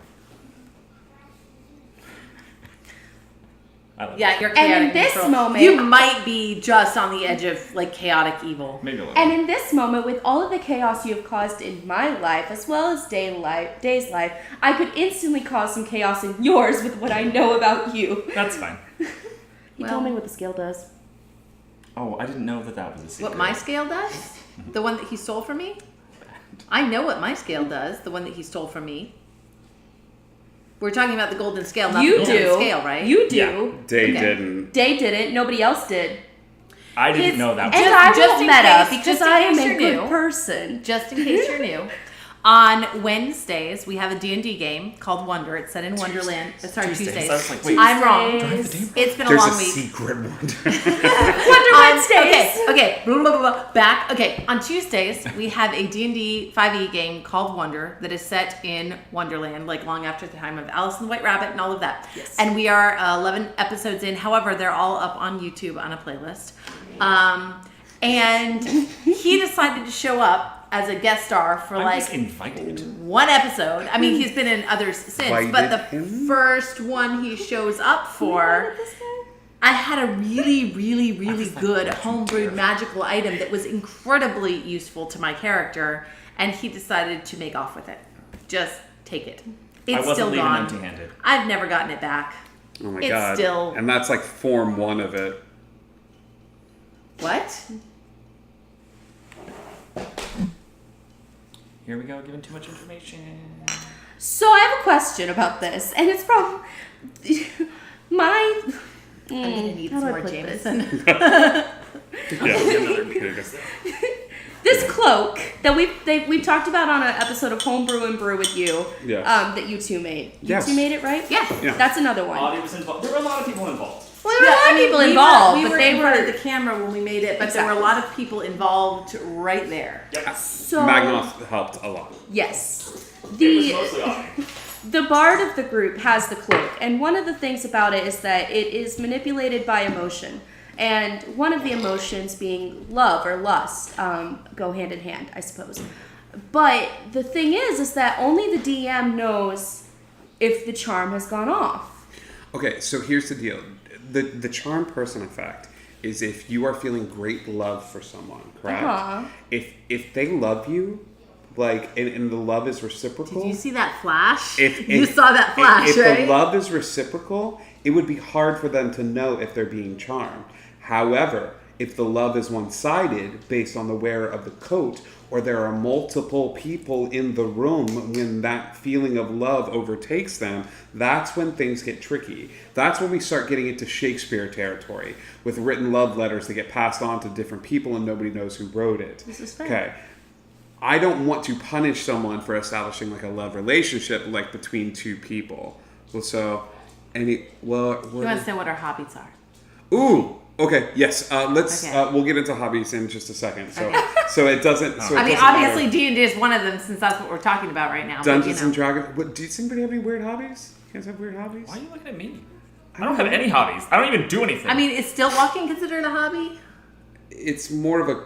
I love Yeah, it. you're And chaotic in this neutral. moment- you might be just on the edge of like chaotic evil. Maybe a little. And in this moment, with all of the chaos you have caused in my life, as well as Day's life, I could instantly cause some chaos in yours with what I know about you. That's fine. He Well- told me what the scale does. Oh, I didn't know that was a secret. What my scale does? The one that he stole from me? I know what my scale does, the one that he stole from me. We're talking about the golden scale, not You the golden do. scale, right? You do. Yeah. They Okay. didn't. Day didn't. Nobody else did. I didn't His- know that. And Was I just won't in meta case- because just in I am case a you're good new. person. Just in case you're new. On Wednesdays, we have a D&D game called Wonder. It's set in Wonderland. Sorry, Tuesdays. I was like, wait, I'm wrong. drive the table. It's been a There's long a week. secret one. Wonder Wednesdays. Okay. Blah, blah, blah, blah. Back. Okay. On Tuesdays, we have a D&D 5e game called Wonder that is set in Wonderland, like long after the time of Alice and the White Rabbit and all of that. Yes. And we are 11 episodes in. However, they're all up on YouTube on a playlist. And he decided to show up as a guest star for I was like invited. one episode. I mean, he's been in others since, but the Invited him? first one he shows up for, I had a really, really, really good homebrewed magical item that was incredibly useful to my character, and he decided to make off with it. Just take it. It's I wasn't still leaving gone. empty-handed. I've never gotten it back. Oh my It's god. still- And that's like form 1 of it. What? Here we go, giving too much information. So I have a question about this, and it's from my. I'm gonna need how some do I more put this? Jameson. Yeah. This cloak that we've talked about on an episode of Homebrew and Brew with you, Yes. that you two made. You Yes. two made it, right? Yeah. Yeah. That's another one. Audie was involved. There were a lot of people involved. Well, there were a lot of people involved, we but were they in front were of the camera when we made it, but there were a lot of people involved right there. Yep. so. Magnoth helped a lot. Yes. It was The mostly Audie. the bard of the group has the cloak, and one of the things about it is that it is manipulated by emotion. And one of the emotions being love or lust go hand in hand, I suppose. But the thing is that only the DM knows if the charm has gone off. Okay, so here's the deal. The charm person effect is if you are feeling great love for someone, correct? Uh-huh. If they love you, like, and the love is reciprocal. Did you see that flash? If you saw that flash, if right? the love is reciprocal, it would be hard for them to know if they're being charmed. However, if the love is one-sided based on the wearer of the coat, or there are multiple people in the room when that feeling of love overtakes them, that's when things get tricky. That's when we start getting into Shakespeare territory with written love letters that get passed on to different people and nobody knows who wrote it. This is fair. Okay. I don't want to punish someone for establishing like a love relationship like between two people. Well, so You want to know what our hobbies are? Ooh. Okay. Yes. Let's. Okay. We'll get into hobbies in just a second. So, so it doesn't. So it I mean, doesn't obviously matter. D&D is one of them, since that's what we're talking about right now. Dungeons but, you and know. Dragons. What? Does anybody have any weird hobbies? You guys have weird hobbies? Why are you looking at me? I don't have any hobbies. I don't even do anything. I mean, is still walking considered a hobby? It's more of a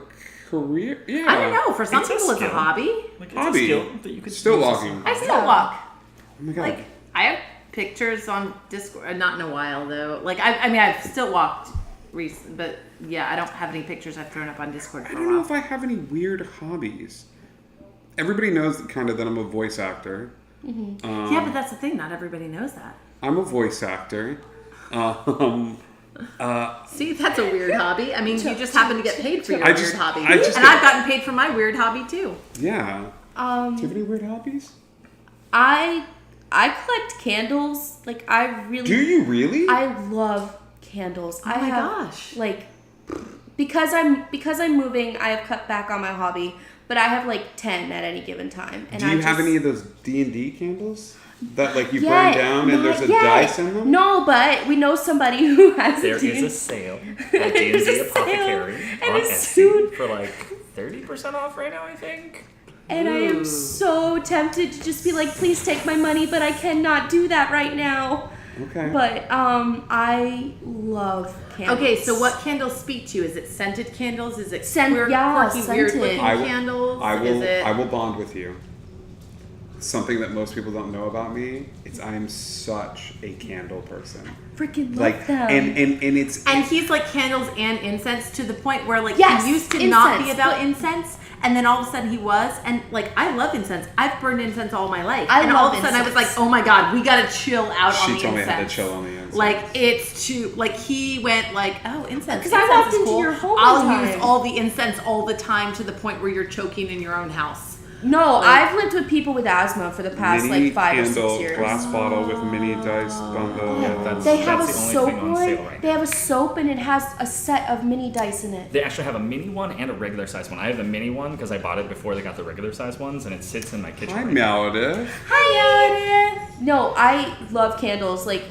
career. Yeah. I don't know. For some It's a people, it's a skill. hobby. like, it's Hobby. a skill that you could Still use as walking. a- I still walk. Oh my god. Like, I have pictures on Discord. Not in a while, though. Like, I mean, I've still walked recent, but yeah, I don't have any pictures I've thrown up on Discord I for a don't know while. if I have any weird hobbies. Everybody knows kind of that I'm a voice actor. Yeah, but that's the thing. Not everybody knows that. I'm a voice actor. See, that's a weird hobby. I mean, you just happen to get paid for your I weird just- hobby. I just And get- I've gotten paid for my weird hobby, too. Yeah. Do you have any weird hobbies? I collect candles. Like I really. Do you really? I love candles. Oh I my have, gosh. Like because I'm moving, I have cut back on my hobby, but I have like 10 at any given time. And Do you I have just, any of those D&D candles that like you Yeah, burn down and there's a not yet. dice in them? No, but we know somebody who has There a D&D. is a sale at There's D&D a Apothecary sale, on and it's Etsy soon. for like 30% off right now, I think. And I am so tempted to just be like, please take my money, but I cannot do that right now. Okay. But I love candles. Okay, so what candles speak to you? Is it scented candles? Is it Yeah, quirky, weird scented. looking I will- candles? I will. Is it... I will bond with you. Something that most people don't know about me is I am such a candle person. Freaking love Like, them. and it's And he's like candles and incense to the point where like Yes, he used to not be incense, about but- incense, and then all of a sudden he was. And like I love incense. I've burned incense all my life. I and love all of a sudden I was like, incense. oh my god, we gotta chill out on she the told me I incense. had to chill on the incense. Like it's too like he went like, oh, incense. 'Cause I incense walked is into cool. your home I'll one use time. all the incense all the time to the point where you're choking in your own house. No, Like- I've lived with people with asthma for the past mini like 5 or candle, 6 years. glass bottle with mini dice bundle. Yeah, that's- They have a the only soap thing on one. sale right They have a soap and it has a set of mini dice in it. They actually have a mini one and a regular size one. I have the mini one because I bought it before they got the regular size ones, and it sits in my kitchen. Hi, right now. Meredith. Hi, No, I love candles. Like,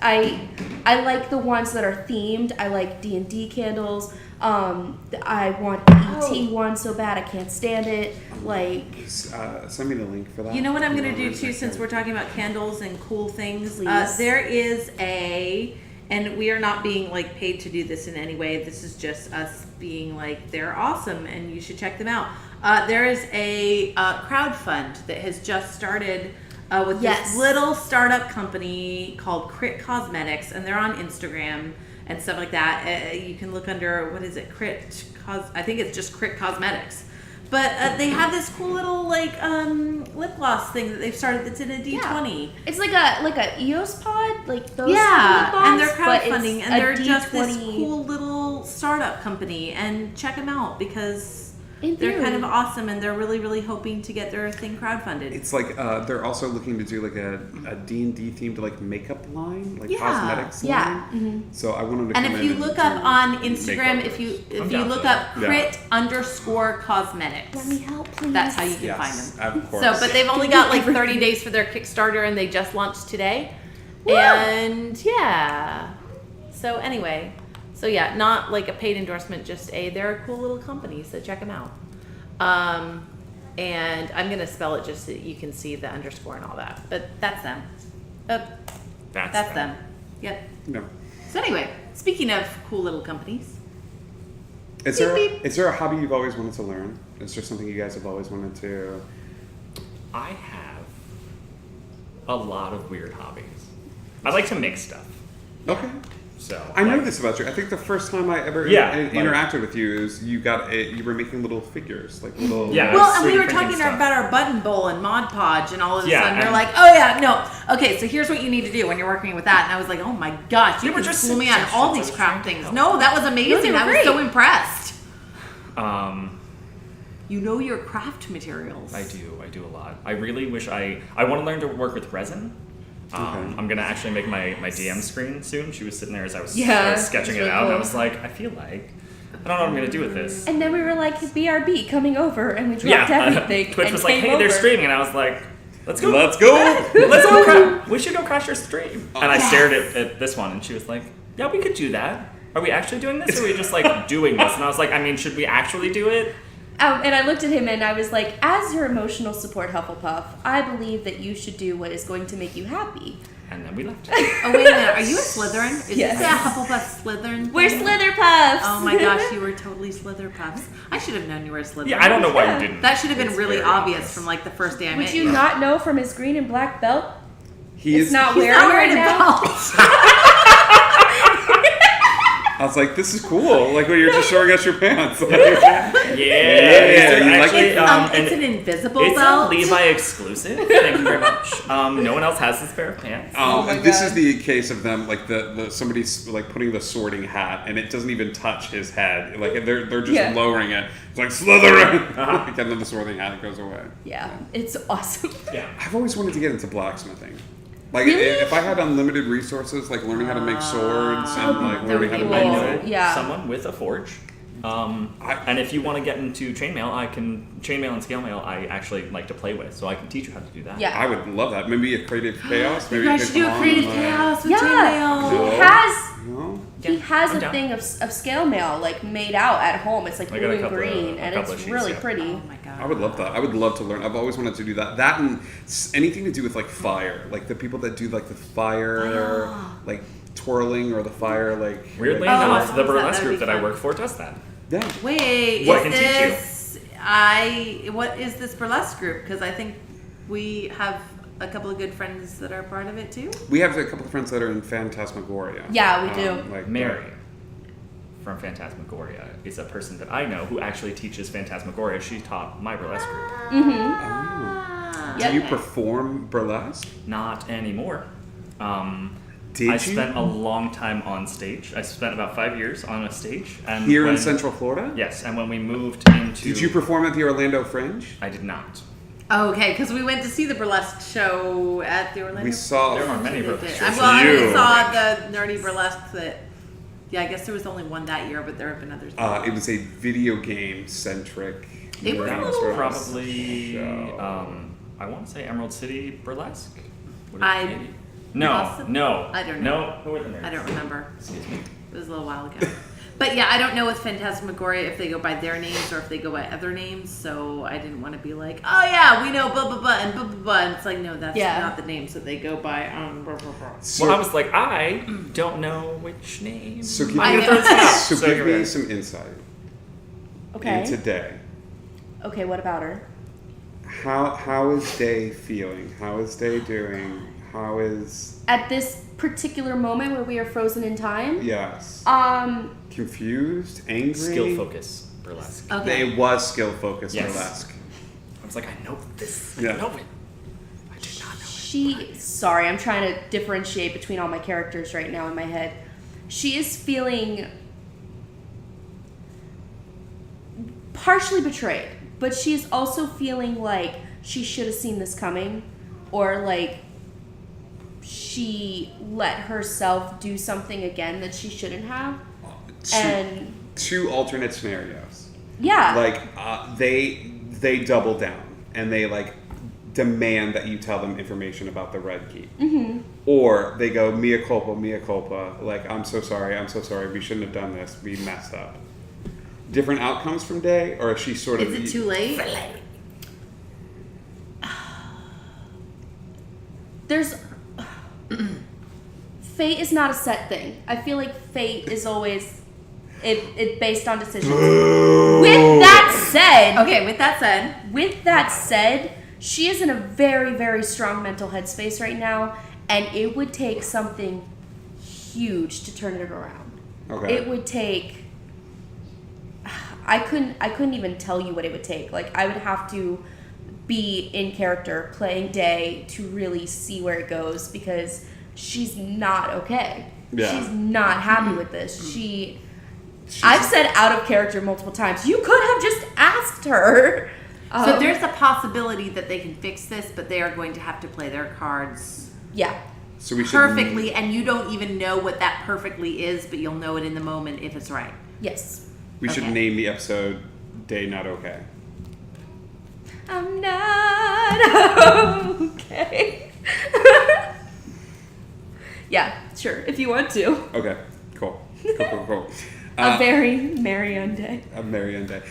I like the ones that are themed. I like D&D candles. I want the ET one so bad I can't stand it. Like, Send me the link for that. You know what I'm gonna Yeah, do where's too, that since guy? we're talking about candles and cool things. Please. There is a And we are not being like paid to do this in any way. This is just us being like, they're awesome and you should check them out. There is a crowd fund that has just started with this little startup company called Crit Cosmetics, and they're on Instagram and stuff like that. You can look under, what is it? I think it's just Crit Cosmetics. But they have this cool little like lip gloss thing that they've started that's in a D20. Yeah. It's like a EOS pod, like those. Yeah, lip gloss, and they're crowdfunding, and they're D20. just this cool little startup company. And check them out because they're kind of awesome, and they're really, really hoping to get their thing crowdfunded. It's like they're also looking to do like a D&D themed like makeup line, like cosmetics line. Yeah. Mm-hmm. So I want them to And come if in you look up on do Instagram, makeup. if you down look for up that. crit_cosmetics, Let me help, please. that's how you can Yes, find them. of course. So, but they've only got like 30 days for their Kickstarter, and they just launched today. Woo! And yeah. So anyway, not like a paid endorsement, just they're a cool little company, so check them out. And I'm gonna spell it just so that you can see the underscore and all that. But that's them. That's them. Yep. No. So anyway, speaking of cool little companies. Is there a hobby you've always wanted to learn? Is there something you guys have always wanted to? I have a lot of weird hobbies. I like to make stuff. Okay. So I know this about you. I think the first time I ever interacted with you is you were making little figures, like little. Yeah. Well, and we 3D were printing talking stuff. about our button bowl and Mod Podge, and all of a Yeah, sudden we're and- like, oh yeah, no. Okay, so here's what you need to do when you're working with that. And I was like, oh my gosh, you They were can just fool me on all suggestions. I these was craft trying to things. help. No, that was No, amazing. they were I was so great. impressed. You know your craft materials. I do a lot. I really wish I want to learn to work with resin. I'm gonna actually make my DM screen soon. She was sitting there as I was sketching it really out, and I cool. was like, I feel like I don't know what I'm gonna do with this. And then we were like, BRB coming over, and we dropped everything. Twitch and was like, came hey, they're over. streaming, and I was like, let's go. Let's go. Let's go. We should go crash your stream. And I stared at this one, and she was like, yeah, we could do that. Are we actually doing this, or are we just like doing this? And I was like, I mean, should we actually do it? And I looked at him and I was like, as your emotional support Hufflepuff, I believe that you should do what is going to make you happy. And then we left. Oh, wait a minute. Are you a Slytherin? Is Yes. this a Hufflepuff Slytherin? We're thing? Slitherpuffs! Oh my gosh, you were totally Slitherpuffs. I should have known you were a Slytherin. Yeah, I don't know why you didn't. That should have been It's really very obvious from like the first day I Would met you not know from his green and black belt? He's not He's wearing not it wearing a now? belt. I was like, this is cool. Like when you're just showing us your pants. Yeah, you like actually, it? It's an invisible it's belt. a Levi exclusive. Thank you very much. No one else has this pair of pants. my This God. is the case of them, like the somebody's like putting the sorting hat, and it doesn't even touch his head. Like they're just Yeah. lowering it. It's like Slytherin, and then the sorting hat goes away. Yeah, it's awesome. Yeah. I've always wanted to get into blacksmithing. Like Really? if I had unlimited resources, like learning how to make swords and like that learning would how to be I make cool. know Yeah. someone with a forge. And if you want to get into chainmail, chainmail and scale mail I actually like to play with, so I can teach you how to do that. Yeah. I would love that. Maybe a creative chaos. Maybe You you guys could should do come a on creative and, chaos with Yeah, chainmail. he No. has No? he has I'm a down. thing of scale mail like made out at home. It's like I got blue a and couple of- green, a and couple it's of sheets, really yeah. pretty. Oh my god. I would love that. I would love to learn. I've always wanted to do that. That and anything to do with like fire, like the people that do like the fire, like twirling or the fire, like Weirdly like, enough, Oh, the that burlesque would group be that I fun. work for does that. yeah. Wait, What is can teach you? this what is this burlesque group? Because I think we have a couple of good friends that are part of it too. We have a couple of friends that are in Phantasmagoria. Yeah, we do. Like Mary from Phantasmagoria is a person that I know who actually teaches Phantasmagoria. She taught my burlesque group. Ah. Do you perform burlesque? Not anymore. Did I you? spent a long time on stage. I spent about 5 years on a stage. And Here in when- Central Florida? Yes, and when we moved into... Did you perform at the Orlando Fringe? I did not. Okay, because we went to see the burlesque show at the Orlando. We saw. There are many Well, burlesque I shows. You. saw the nerdy burlesque that. Yeah, I guess there was only one that year, but there have been others. It was a video game centric. It was That a was little- probably, show. I want to say Emerald City Burlesque? Would it I- be maybe? No, Possibly. no. I don't know. No, who were the nerds? I don't remember. Excuse me. It was a little while ago. But yeah, I don't know with Phantasmagoria if they go by their names or if they go by other names. So I didn't want to be like, oh yeah, we know blah blah blah and blah blah blah. And it's like, no, that's not the names that they go by. Blah, blah, blah. So, Well, I was like, I don't know which name. So give I me, know. so give me some insight Okay. into Day. Okay, what about her? How is Day feeling? How is Day doing? How is At this particular moment where we are frozen in time? yes? Confused, angry. Skill focus burlesque. Okay. It was skill focused Yes. burlesque. I was like, I know this. Yeah. I know it. I did not know it. Sorry, I'm trying to differentiate between all my characters right now in my head. She is feeling partially betrayed, but she is also feeling like she should have seen this coming, or like she let herself do something again that she shouldn't have. And Two alternate scenarios. yeah, Like they double down and they like demand that you tell them information about the red key. Mm-hmm. Or they go mea culpa, like I'm so sorry, we shouldn't have done this, we messed up. Different outcomes from Day, or is she sort of? Is it too late? there's fate is not a set thing. I feel like fate is always it based on decisions. With that said, she is in a very, very strong mental headspace right now, and it would take something huge to turn it around. Okay. It would take I couldn't even tell you what it would take. Like, I would have to be in character playing Day to really see where it goes, because she's not okay. Yeah. She's not happy with this. I've said out of character multiple times. You could have just asked her. So there's a possibility that they can fix this, but they are going to have to play their cards Yeah. So we should perfectly, and you don't even know what that perfectly is, but you'll know it in the moment if it's right. Yes. We should Okay. name the episode "Day Not Okay." I'm not okay. Yeah, sure, if you want to. Okay, cool. A very Marianne Day. A Marianne Day.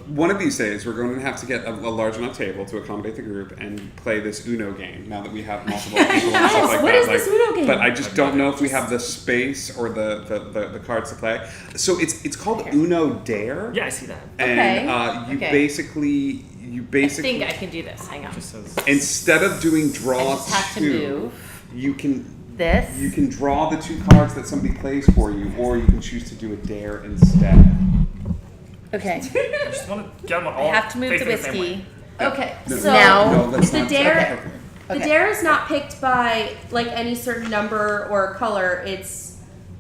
One of these days, we're going to have to get a large enough table to accommodate the group and play this Uno game. Now that we have multiple people and stuff like What that. is this Uno game? But I just don't know if we have the space or the cards to play. So it's called Uno Dare. Yeah, I see that. And Okay. you Okay. basically I think I can do this. Hang on. It just says instead of doing I draw just have to two, move you can this. you can draw the two cards that somebody plays for you, or you can choose to do a dare instead. Okay. I just want to get them all. I have to move the facing same way. whiskey. Okay, No, so Now- no, let's the not. dare Okay. the Okay. dare is not picked by like any certain number or color. It's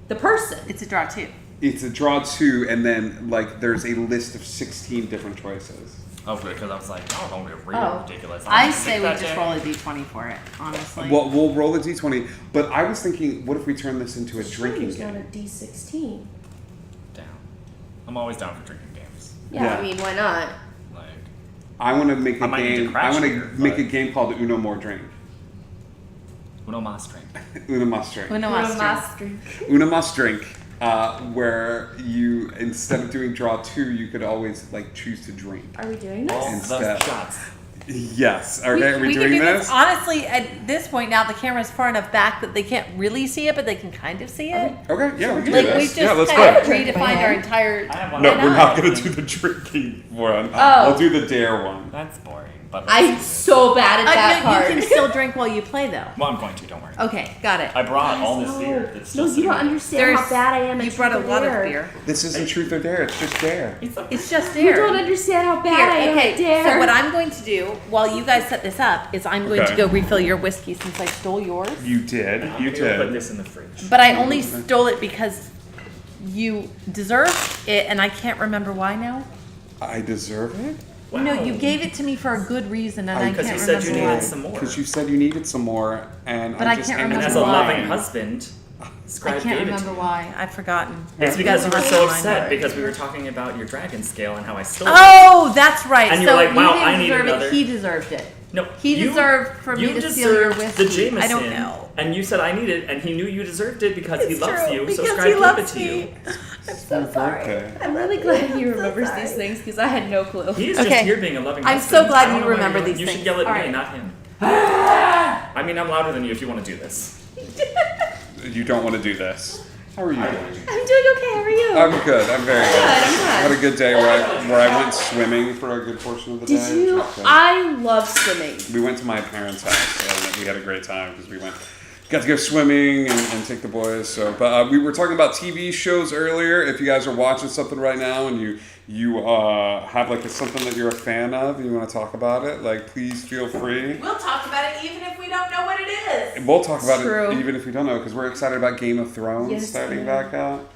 the person. It's a draw too. It's a draw two, and then like there's a list of 16 different choices. Oh, good, because I was like, oh, don't get real Oh. ridiculous. I I'm say sick we that just day. roll a d20 for it, honestly. Well, we'll roll a d20, but I was thinking, what if we turn this into a drinking There's not a game? D16. Down. I'm always down for drinking games. Yeah, Yeah. I mean, why not? Like, I want to make I a might need to game. I crash want to here, make a but- game called Uno More Drink. Uno Mas drink. Uno Must Drink. Uno Must Master. Una Must Drink, where you instead of doing draw two, you could always like choose to drink. Are we doing All this? the Instead. shots. Yes. Okay. Are we we doing can do this? Honestly, at this point now, the camera's far enough back that they can't really see it, but they can kind of see it. Okay. Yeah, we can Like do we this. just Yeah, let's kind go. of redefined our entire. I have one. No, Why we're not not? gonna do the drinking one. Oh. We'll do the dare one. That's boring. But I'm so bad at that No, part. you can still drink while you play, though. Well, I'm going to. Don't worry. Okay, got it. I brought all this no, beer. That's no, just you don't sitting understand how bad I am at You brought a truth or lot of dare. beer. This isn't truth or dare. It's just dare. there. It's just You dare. don't understand how bad I Here, am at okay. dare. So what I'm going to do while you guys set this up is I'm going Okay. to go refill your whiskey since I stole yours. You did. You Put did. this in the fridge. But I only stole it because you deserved it, and I can't remember why now. I deserve it No, you gave it to me for a good reason, and I Because can't you said remember you why. needed some more. because you said you needed some more, and But I can't handed remember And as you a why. loving husband, I Scribe can't gave it to remember me. why. I've forgotten. It's You because guys you were are so mine. upset because we were talking about your dragon scale and how I stole it. Oh, that's right. And you so were like, wow, you I didn't need deserve another. it. He deserved it. No, He you- deserved for me you to steal your deserved whiskey. the Jameson. I don't know. and you said I need it, and he knew you deserved it because he It's loves true, you. So because Scribe he gave loves it to you. me. I'm so sorry. Okay. I'm really glad he remembers these things because I had no clue. He is Okay. just here being a loving I'm husband. so glad I don't you know why remember you- these You things. should yell at All me, right. not him. I mean, I'm louder than you if you want to do this. You don't want to do this. How are you doing? I'm doing okay. How are you? I'm good. I'm very good. I'm I had a good day where I went swimming for a good portion of the day. Did you? which was good. I love swimming. We went to my parents' house and we had a great time because we got to go swimming and take the boys. So, but we were talking about TV shows earlier. If you guys are watching something right now and you have like something that you're a fan of and you want to talk about it, like please feel free. We'll talk about it even if we don't know what it is. We'll talk about True. it even if we don't know because we're excited about Game of Thrones Yes, starting we back out.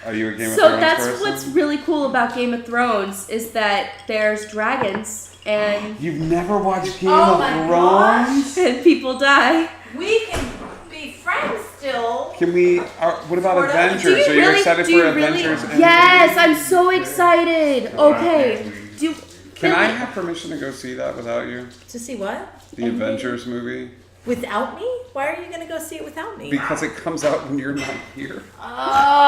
Are you a Game of So Thrones that's person? what's really cool about Game of Thrones is that there's dragons and You've never watched Game Oh of my Thrones? and people die. We can be friends still. Can we? What about Sort of. Avengers? Do you Are you really? excited Do you for really? Avengers? Endgame? Yes, I'm so excited. Okay. Do Can really? I have permission to go see that without you? To see what? The Avengers movie? Without me? Why are you going to go see it without me? Because it comes out when you're not here.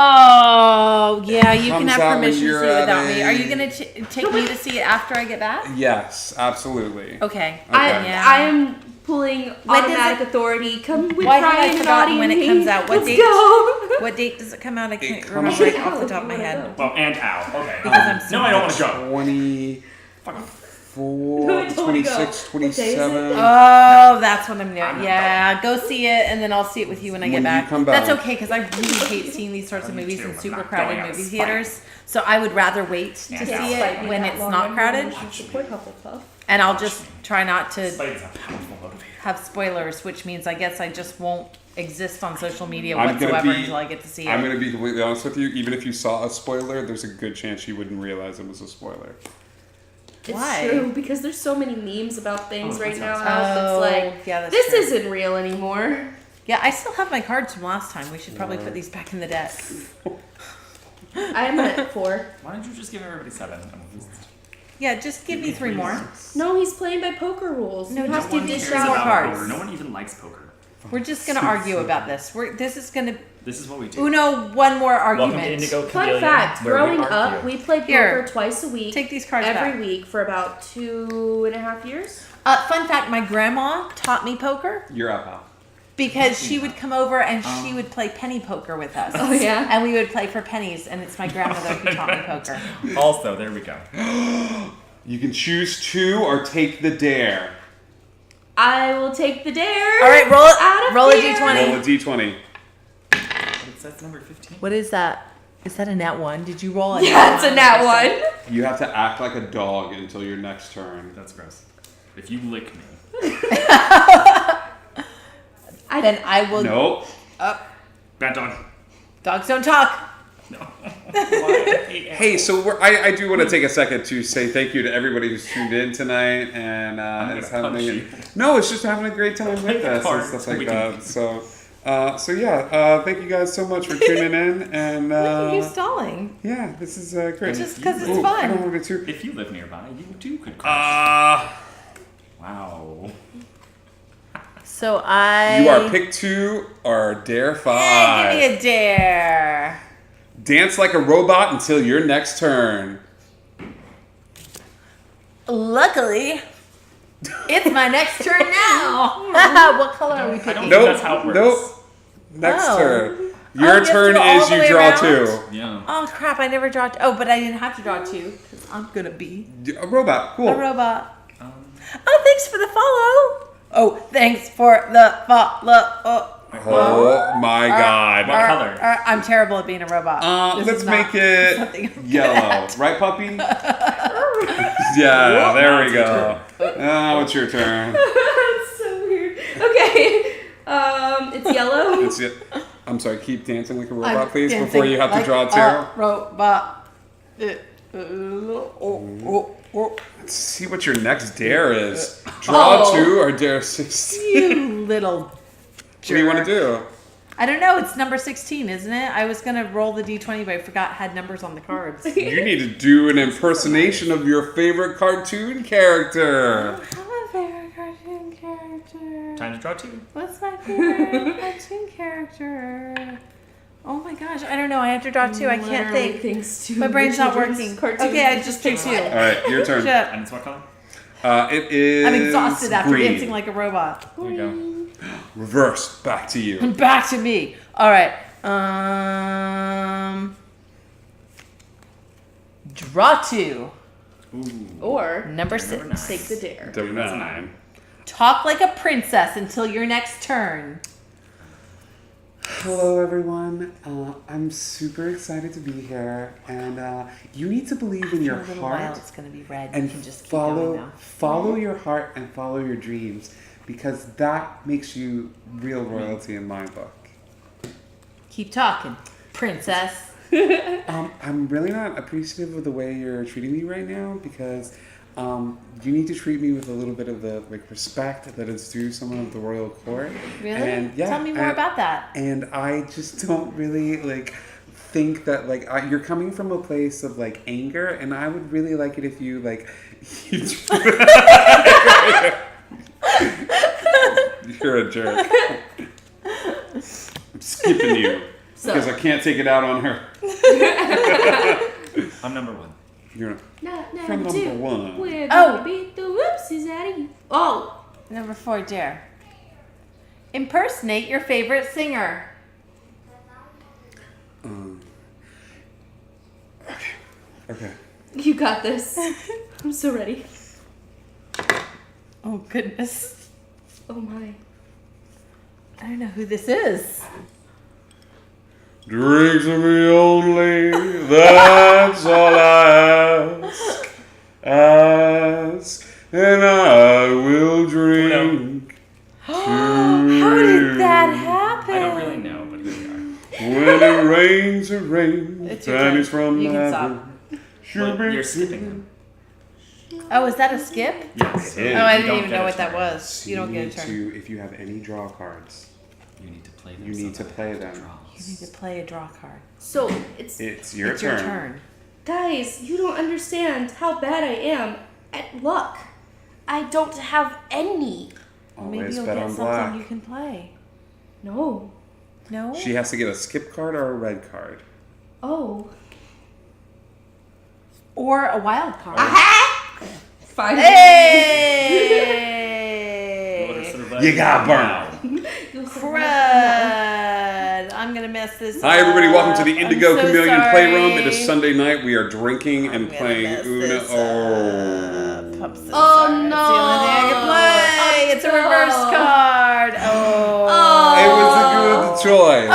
Oh, yeah, you can Comes have out when permission to see you're it at without me. a- Are you going to take me to see it after I get back? Yes, absolutely. Okay. Okay. Yeah. I am pulling does automatic it- authority. Come with Why have I Ryan and forgotten Audie when and it me. comes out? What Let's date? go. What date does it come out? I can't comes remember it out- off the top of my head. Well, and ow. Okay. Because I'm so No, I don't want to go. 24, No, I don't wanna go. 26, What day is it? 27. Oh, that's what I'm doing. Yeah, go see it, and then I'll see it with you when I When get you back. come back. That's okay, because I really hate seeing these sorts of Me movies too. in I'm super not crowded going out movie of theaters. So I would rather wait to Yeah. see Yeah. it when it's not crowded, Support Hufflepuff. and I'll just try not to Spite is a powerful motivator. have spoilers, which means I guess I just won't exist on social media I'm gonna whatsoever be- until I get to see it. I'm going to be completely honest with you. Even if you saw a spoiler, there's a good chance you wouldn't realize it was a spoiler. It's Why? true because there's so many memes about things Oh, right that now. sounds- Alf. It's like yeah, that's this true. isn't real anymore. Yeah, I still have my cards from last time. We should probably put these back in the deck. I'm at 4. Why don't you just give everybody 7? Yeah, just give me 3 more. No, he's playing by poker rules. No, you just have to give me dish three out. more cards. Poker. No one even likes poker. We're just gonna argue about this. This is gonna This is what we do. Uno one more Welcome to argument. Indigo Fun Chameleon, fact: where growing we up, argue. we played poker Here. twice a week. Take these cards every back. week for about 2.5 years. Fun fact: my grandma taught me poker You're up, Al. because she would come over and she would play penny poker with us. Oh, yeah? and we would play for pennies. And it's my grandmother who taught me poker. Also, there we go. You can choose 2 or take the dare. I will take the dare. All right, roll it. Out of Roll a here. d20. Roll a d20. That's number 15. What is that? Is that a nat 1? Did you roll a Yeah, it's a nat one. You have to act like a dog until your next turn. That's gross. If you lick me. Then I will. Nope. Bad dog. Dogs don't talk. No. Why? Hey, so I do want to take a second to say thank you to everybody who's tuned in tonight and is gonna punch having you. No, it's just having a great time with Make a us and card. stuff like We that. can- So yeah, thank you guys so much for tuning in and Look at you stalling. yeah, this is great. Just because it's Ooh, I don't fun. want to get too. If you live nearby, you too could crash. Wow. So I. You are pick 2 or dare 5. Yeah, give me a dare. Dance like a robot until your next turn. Luckily, it's my next turn now. What color are we I don't picking? think Nope. that's how it works. Nope. Next Oh. turn. Oh, Your you have to turn go all is the you way draw around? 2. Yeah. Oh crap! I never draw. Oh, but I didn't have to draw 2 because I'm gonna be A robot. Cool. a robot. Oh, thanks for the follow. Oh, thanks for the follow. Oh my god. What color? I'm terrible at being a robot. This Let's is not make it something I'm good yellow. at. Right, puppy? Yeah, there we go. Now it's your turn. That's so weird. Okay. It's yellow. It's it. I'm sorry, keep dancing like a robot, I'm please, dancing before you have to like draw 2. a robot. Let's see what your next dare is. Draw Oh. 2 or dare 16. You little What do you want to do? I don't know. It's number 16, isn't it? I was gonna roll the d20, but I forgot had numbers on the cards. You need to do an impersonation of your favorite cartoon character. I'm a favorite cartoon character. Time to draw 2. What's my favorite cartoon character? Oh my gosh, I don't know. I have to draw 2. I can't think. Things too. My brain's not working. Okay, I just picked 2. All right, your turn. Shut up. And it's what color? It is. I'm exhausted after green. dancing like a robot. There you go. Reverse. Back to you. Back to me. All right. Draw 2. Ooh. Or Number 6. take the dare. That's a 9. Talk like a princess until your next turn. Hello, everyone. I'm super excited to be here, and you need to believe in your In a little while, heart it's going to be red. and You can just keep going now. follow your heart and follow your dreams, because that makes you real royalty in my book. Keep talking, princess. I'm really not appreciative of the way you're treating me right now, because you need to treat me with a little bit of the respect that is due someone of the royal court. Really? And, yeah, Tell me more about that. And I just don't really think that you're coming from a place of anger, and I would really like it if you you're a jerk. I'm skipping you because I can't take it out on her. I'm number 1. You're Not from number 2. number 1. We're Oh. gonna beat the whoopsies out of you. Oh. Number 4, dare. Impersonate your favorite singer. Okay. You got this. I'm so ready. Oh, goodness. Oh my. I don't know who this is. Drink to me only, that's all I ask, and I will drink How did that happen? I don't really know, but here we are. when it rains, it rains, It's your pennies turn. from You can my stop. room. But you're skipping them. Oh, is that a skip? Yes. It is. Oh, I You didn't don't even get know a what that turn. was. You don't get a turn. If you have any draw cards, You need to play them. you need to play them. You need to play a draw card. So it's It's your It's turn. your turn. guys, you don't understand how bad I am at luck. I don't have any. Maybe Always you'll bet get on something black. you can play. No. No? She has to get a skip card or a red card. Oh. Or a wild card. Finally. Hey! You got burned. Crud! I'm gonna mess this Hi, everybody. up. Welcome to the Indigo I'm so Chameleon sorry. Playroom. It is Sunday night. We are drinking and I'm gonna playing mess Uno. this Oh. up. I'm so Oh, sorry. no. It's the only thing I can play. Oh, It's a no. reverse card. Oh. It was a good choice.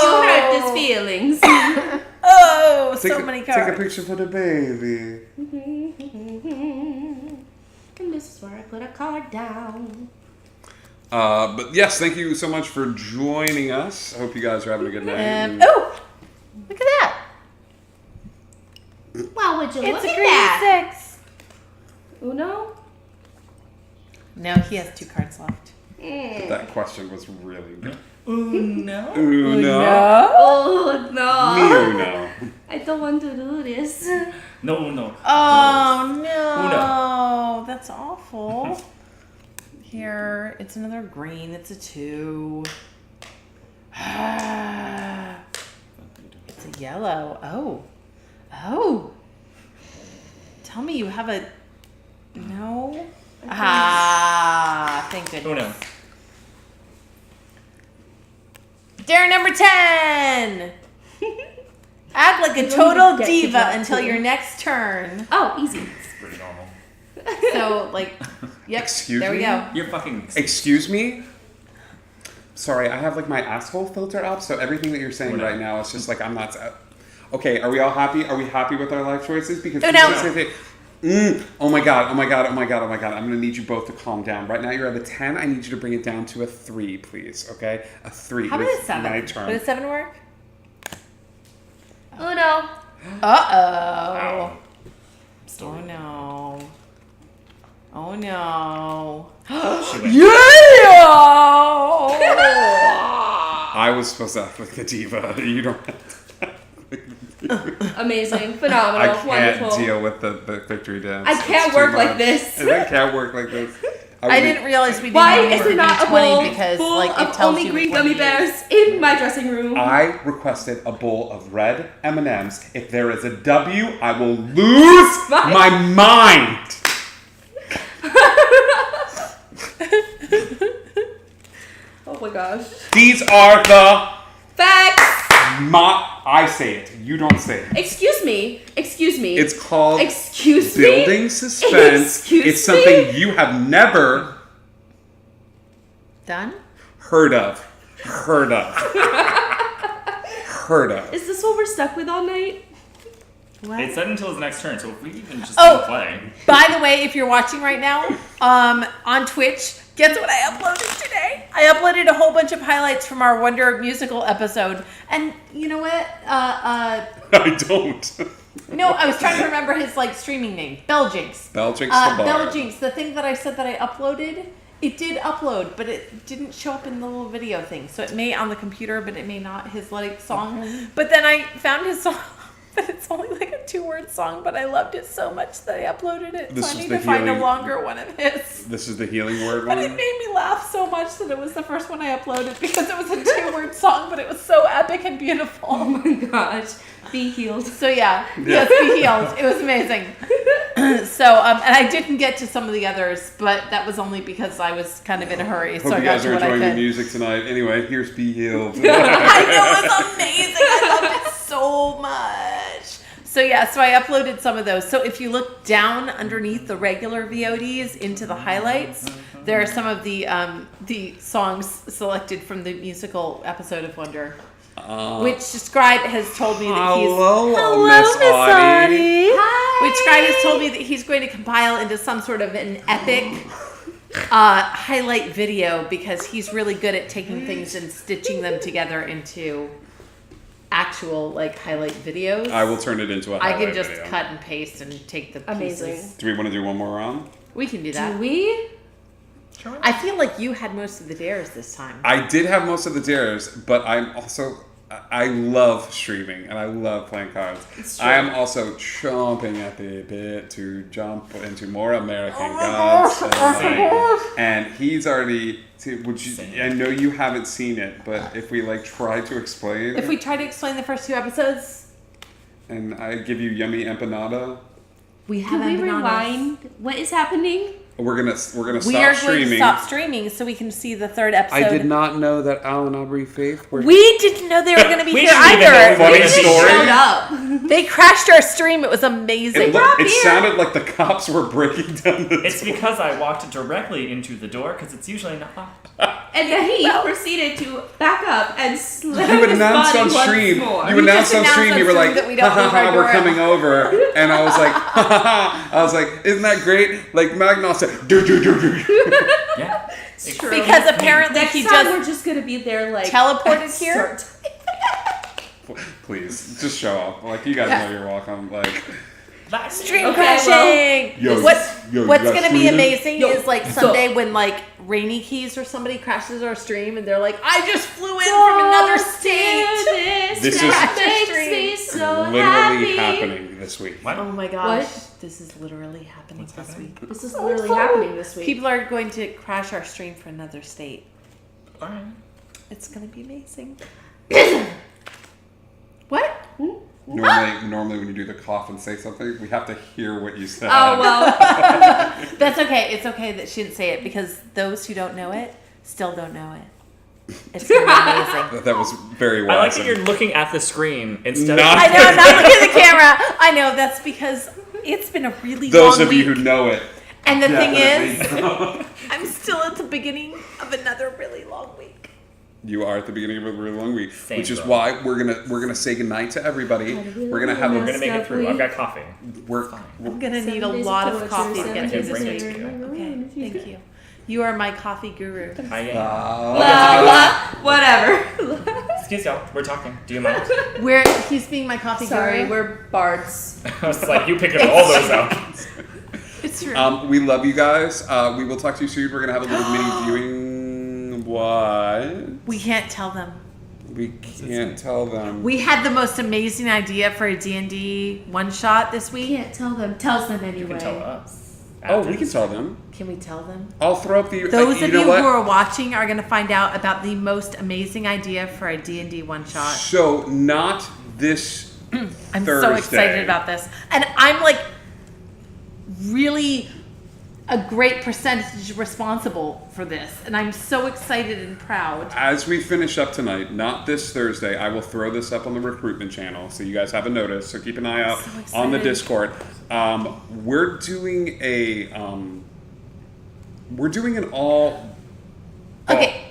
You hurt his feelings. Oh, so Take many a cards. picture for the baby. And this is where I put a card down. But yes, thank you so much for joining us. I hope you guys are having a good night. Oh, look at that. Wow, would you It's look a at green that? 6. Uno? No, he has 2 cards left. That question was really good. No. Uno. Oh, no. Me Uno. I don't want to do this. No. Oh no, that's awful. Here, it's another green. It's a 2. It's a yellow. Oh. Tell me you have a no. Thank goodness. Uno. Dare number 10. Act like a total get to diva that until too. your next turn. Oh, easy. It's pretty normal. So, yep. Excuse there we me? go. You're fucking. Excuse me? Sorry, I have my asshole filter up, so everything that you're saying Whatever. right now is just I'm not. Okay, are we all happy? Are we happy with our life choices? Because Oh, people no. say oh my god, I'm gonna need you both to calm down. Right now you're at a 10, I need you to bring it down to a 3, please, okay? A 3. How about a It's 7? my Would turn. a 7 work? Uno. Uh-oh. Oh, no. Oh, no. She went. Yeah! I was supposed to act like a diva. You don't have to. Amazing. I Phenomenal. can't Wonderful. deal with the victory dance. I It's can't too work like much. this. I can't work like this. I didn't realize we didn't Why need is to there do not a 20 bowl because full like it of tells only you green what gummy it is. bears in my dressing room? I requested a bowl of red M&Ms. If there is a W, I will lose Fine. my mind. Oh my gosh. These are the Facts! I say it. You don't say it. Excuse me. It's called Excuse me? building suspense. Excuse It's something you have never Done? heard of. Is this what we're stuck with all night? What? It said until his next turn, so if we even just Oh. didn't play. By the way, if you're watching right now, on Twitch, guess what I uploaded today? I uploaded a whole bunch of highlights from our Wonder musical episode. And you know what? I don't. No, I was trying to remember his like streaming name. Beljinx. Beljinx the Bar. Beljinx, the thing that I said that I uploaded, it did upload, but it didn't show up in the little video thing. So it may on the computer, but it may not, his like song. But then I found his song. But it's only like a 2-word song, but I loved it so much that I uploaded it. This so is I need the to find a healing- longer one of his. This is the healing word But it one. made me laugh so much that it was the first one I uploaded because it was a 2-word song, but it was so epic and beautiful. Oh my gosh. Be healed. So yes, be healed. It was amazing. So, and I didn't get to some of the others, but that was only because I was kind of in a hurry. So Hope I you got guys to are what I enjoying the could. music tonight. Anyway, here's Be Healed. I know, it was amazing. I loved it so much. So yeah, so I uploaded some of those. So if you look down underneath the regular VODs into the highlights, there are some of the songs selected from the musical episode of Wonder. Which Scribe has told me that he's Hello, Miss Audie. Which Scribe has told me that he's going to compile into some sort of an epic highlight video because he's really good at taking things and stitching them together into actual like highlight videos. I will turn it into a I highlight can just video. cut and paste and take the Amazing. pieces. Do we want to do one more round? We can do Do that. we? I feel like you had most of the dares this time. I did have most of the dares, but I love streaming and I love playing cards. It's true. I am also chomping at the bit to jump into more American Gods. And he's already. I know you haven't seen it, but if we like try to explain, If we try to explain the first 2 episodes, and I give you yummy empanada, we have Can we empanadas. rewind? What is happening? we're gonna We stop are going to streaming. stop streaming so we can see the 3rd episode. I did not know that Al and Aubrey Faith were. We didn't know they were going to be We here didn't even know either. Funny we They story. Showed showed up. They crashed our stream. It was amazing. It sounded like the cops were breaking down the It's door. because I walked directly into the door because it's usually not. And then he proceeded to back up and slam You his announced body on once stream. more. You We announced just on stream. announced You were on like, stream that we don't ha ha leave our ha, we're door coming over, and I was like, ha ha ha. I was like, isn't that great? Like Magnos said, do do do do. Yeah. It's true. Because apparently Next he time just we're just gonna be there like teleported here. Please, just show up. Like you guys know you're welcome. Like That's Stream Okay, crashing. Yo, what's yo, what's you got going to be streaming? amazing Yo, is like so- someday when like Rainy Keys or somebody crashes our stream and they're like, I just flew in from another state. This that is makes me so literally happy. happening this week. What? Oh my gosh. What? This is literally happening this week. This is literally happening this week. People are going to crash our stream for another state. Alright. It's going to be amazing. What? Normally when you do the cough and say something, we have to hear what you said. Oh well. That's okay. It's okay that she didn't say it because those who don't know it still don't know it. It's gonna be amazing. That was very I like wise. that you're looking at the screen instead Not- of. I know, I'm not looking at the camera. I know, that's because it's been a really Those long of you week. who know it. And the thing definitely is, know. I'm still at the beginning of another really long week. You are at the beginning of a really long week, Same, which is bro. why we're gonna say goodnight to everybody. We're gonna have We're gonna make it through. I've got coffee. we're I'm gonna need a 7 days lot of of torture, coffee to 7 get through days this bring it week. to you. Okay, thank you. You are my coffee guru. I am. Whatever. Excuse y'all. We're talking. Do you mind? He's being my coffee Sorry, guru. we're bards. I was like, you picking all those out. It's true. we love you guys. We will talk to you soon. We're gonna have a little mini viewing. What? We can't tell them. We can't tell them. We had the most amazing idea for a D&D one-shot this week. Can't tell them. Tells them You anyway. can tell us. Oh, after we can tell them. Can we tell them? I'll throw up the. Those you of know you what? who are watching are going to find out about the most amazing idea for a D&D one-shot. So not this I'm Thursday. so excited about this. And I'm like really a great percentage responsible for this. And I'm so excited and proud. As we finish up tonight, not this Thursday, I will throw this up on the recruitment channel so you guys have a notice. So keep an eye out So on the excited. Discord. We're doing an all. Okay.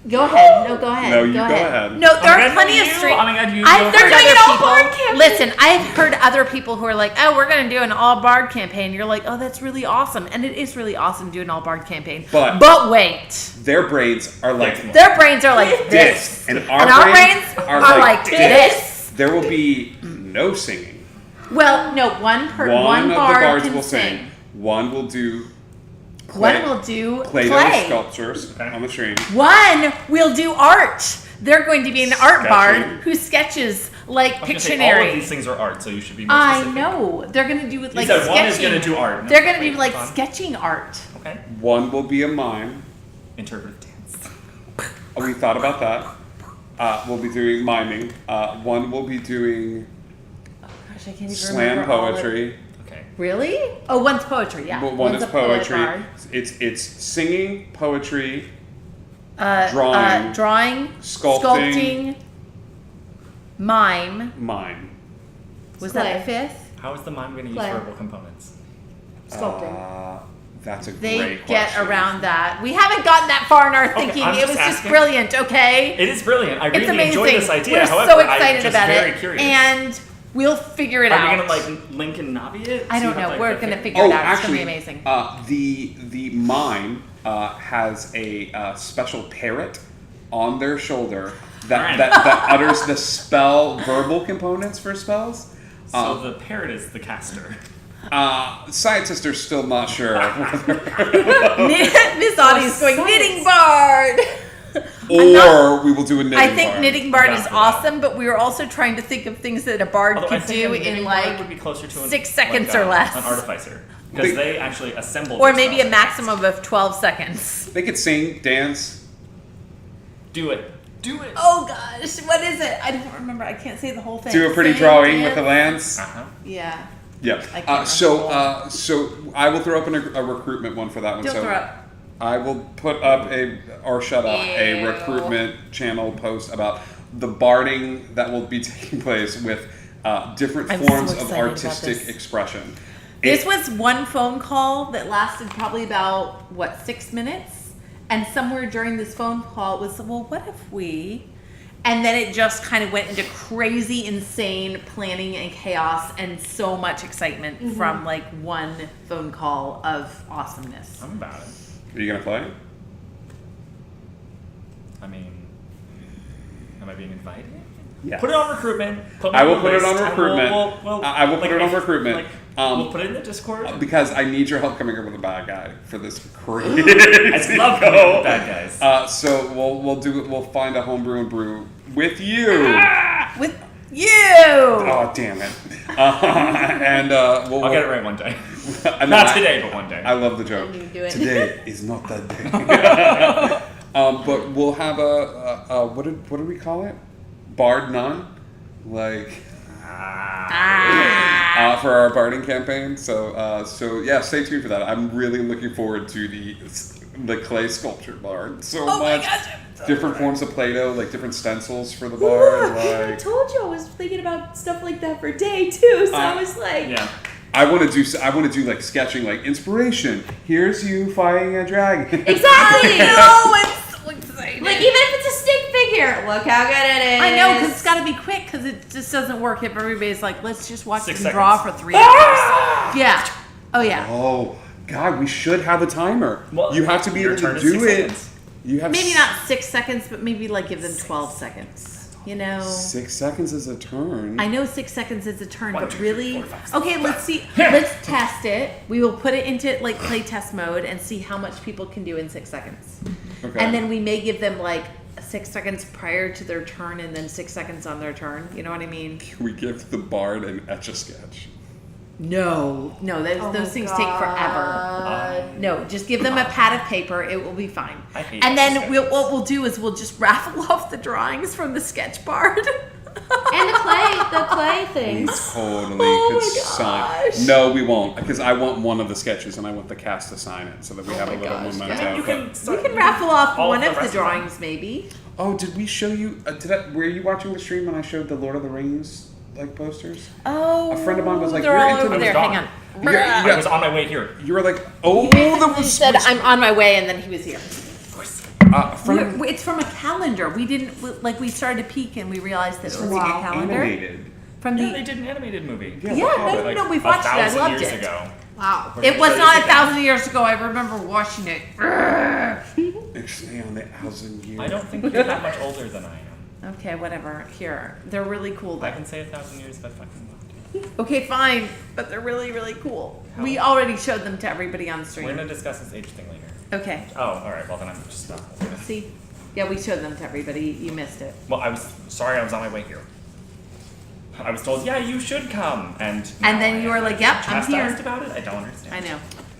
Go ahead. No, go ahead. No, you go ahead. No, there are I'm plenty of gonna stream. I'm gonna use I've They're heard doing other an people. all-bard campaign. Listen, I've heard other people who are like, "Oh, we're going to do an all-bard campaign." You're like, "Oh, that's really awesome," and it is really awesome to do an all-bard campaign. But- wait, Their brains are like their brains are like this, and and our brains are like this. There will be no singing. Well, no, one One of the bard bards can will sing. sing. One will do. One will do Play-Doh play. sculptures on the stream. One will do art. They're going to be an art bard Sketching. who sketches like I was gonna say, all of Pictionary. these things are art, so you should be more I specific. know. They're going to do with like You said sketching. one is going to do art. No, They're going to wait, do like hold on. sketching art. Okay. One will be a mime. Interpretive dance. We thought about that. We'll be doing miming. One will be doing Gosh, I can't even slam remember all of- poetry. Okay. Really? Oh, one's poetry. Yeah. One One's is a poet poetry. bard. It's singing, poetry, Drawing, Sculpting. mime. mime. Was Play. that the fifth? How is the mime going to use Play. verbal components? Sculpting. That's a They great get question. around that. We haven't gotten that far in our thinking. I'm It was just just asking. brilliant. Okay. It is brilliant. I It's really amazing. enjoy this idea. We're However, so excited I'm just about very it, curious. and we'll figure it Are out. we going to like link and Navi it? I So don't you have, know. like, We're the gonna thing? figure it out. It's actually, gonna be amazing. The mime has a special parrot on their shoulder that, Alright. that utters the spell verbal components for spells. So the parrot is the caster. Scientists are still not sure Miss Audie's going knitting bard. or we will do a knitting I think bar. knitting bard Down is for that. awesome, but we were also trying to think of things that a bard Although I could think do a knitting in bard like would be closer to 6 seconds or less. An artificer. Because They- they actually assemble or their maybe a spells. maximum of 12 seconds. They could sing, dance. Do it. Do it. Oh gosh, what is it? I don't remember. I can't say the whole thing. Do a pretty Sing, drawing dance. with a lance. Uh-huh. Yeah. Yeah. I can't So I will throw up a recruitment one for that one. Don't so throw up. I will put up a Ew. recruitment channel post about the barding that will be taking place with different I'm so forms of excited about artistic this. expression. This was one phone call that lasted probably about 6 minutes, and somewhere during this phone call it was, well, what if we? And then it just kind of went into crazy, insane planning and chaos, and so much excitement from like one phone call of awesomeness. I'm about it. Are you gonna play? I mean, am I being invited? Yes. Put it on recruitment. Put me I will the put it on list, and recruitment. we'll I will put it on if- recruitment. Like, Um, we'll put it in the Discord. Because I need your help coming up with a bad guy for this crazy. I love coming up with bad guys. So we'll find a homebrew and brew with you. With you! Oh damn it! And we'll I'll get it right one day. and Not I- today, but one day. I love the joke. You do it. Today is not that day. But we'll have a what did we call it? Bard none, like for our barding campaign. So yeah, stay tuned for that. I'm really looking forward to the clay sculpture bard so Oh my much. gosh, I'm so Different forms of Play-Doh, like different stencils for the bard. I Like told you I was thinking about stuff like that for day too, so I was like, Yeah. I want to do like sketching, like inspiration. Here's you fighting a dragon. exactly. No, I'm so excited. Like even if it's a stick figure, look how good it is. I know, because it's got to be quick, because it just doesn't work if everybody's like, let's just watch 6 them draw for seconds. 3 hours. Yeah. Oh, yeah. Oh God, we should have a timer. Well, you have to be your able turn to is do 6 it. seconds. You have Maybe not 6 seconds, but maybe like give them 12 seconds. You know? 6 seconds is a turn. I know 6 seconds is a turn, 1, but 2, 3, really? 4, 5, 6, Okay, 7. let's see. Let's test it. We will put it into like play test mode and see how much people can do in 6 seconds. Okay. And then we may give them like 6 seconds prior to their turn and then 6 seconds on their turn. You know what I mean? we give the bard an Etch-a-Sketch. No, those things take forever. No, just give them a pad of paper. It will be fine. I hate And then sketches. what we'll do is we'll just raffle off the drawings from the sketch board. And the clay We things. totally Oh could my sign. gosh. No, we won't, because I want one of the sketches and I want the cast to sign it so that we have a my little gosh, memento. You can, We can raffle off all one the of the rest of them. drawings, maybe. Oh, did we show you? Were you watching the stream when I showed the Lord of the Rings like posters? Oh, A friend of mine was like, they're "You're all into over the- there. I was Hang on. Yeah, I was on my way here. You were like, oh, that He was. said, "I'm on my way," and then he was here. A friend of- It's from a calendar. We didn't like. We started to peek and we realized that it was from a the calendar. animated. From the Yeah, they did an animated movie. Yeah, Yeah, The no, Hobbit. no, we've watched it. I 1,000 loved years it. ago. Wow. We're It gonna was show not you 1,000 years ago. I remember watching it. Actually, on the 1,000 years. I don't think you're that much older than I am. Okay, whatever. Here, they're really cool. I Though. can say 1,000 years if I fucking want to. Okay, fine, but they're really, really cool. We already showed them to everybody on the We're stream. gonna discuss this age thing later. Okay. Oh, all right. Well, then I'm just not. See, yeah, we showed them to everybody. You missed it. Well, I was sorry. I was on my way here. I was told, yeah, you should come, and then now you I were am like, yep, I'm chastised here. about it. I don't understand. I know.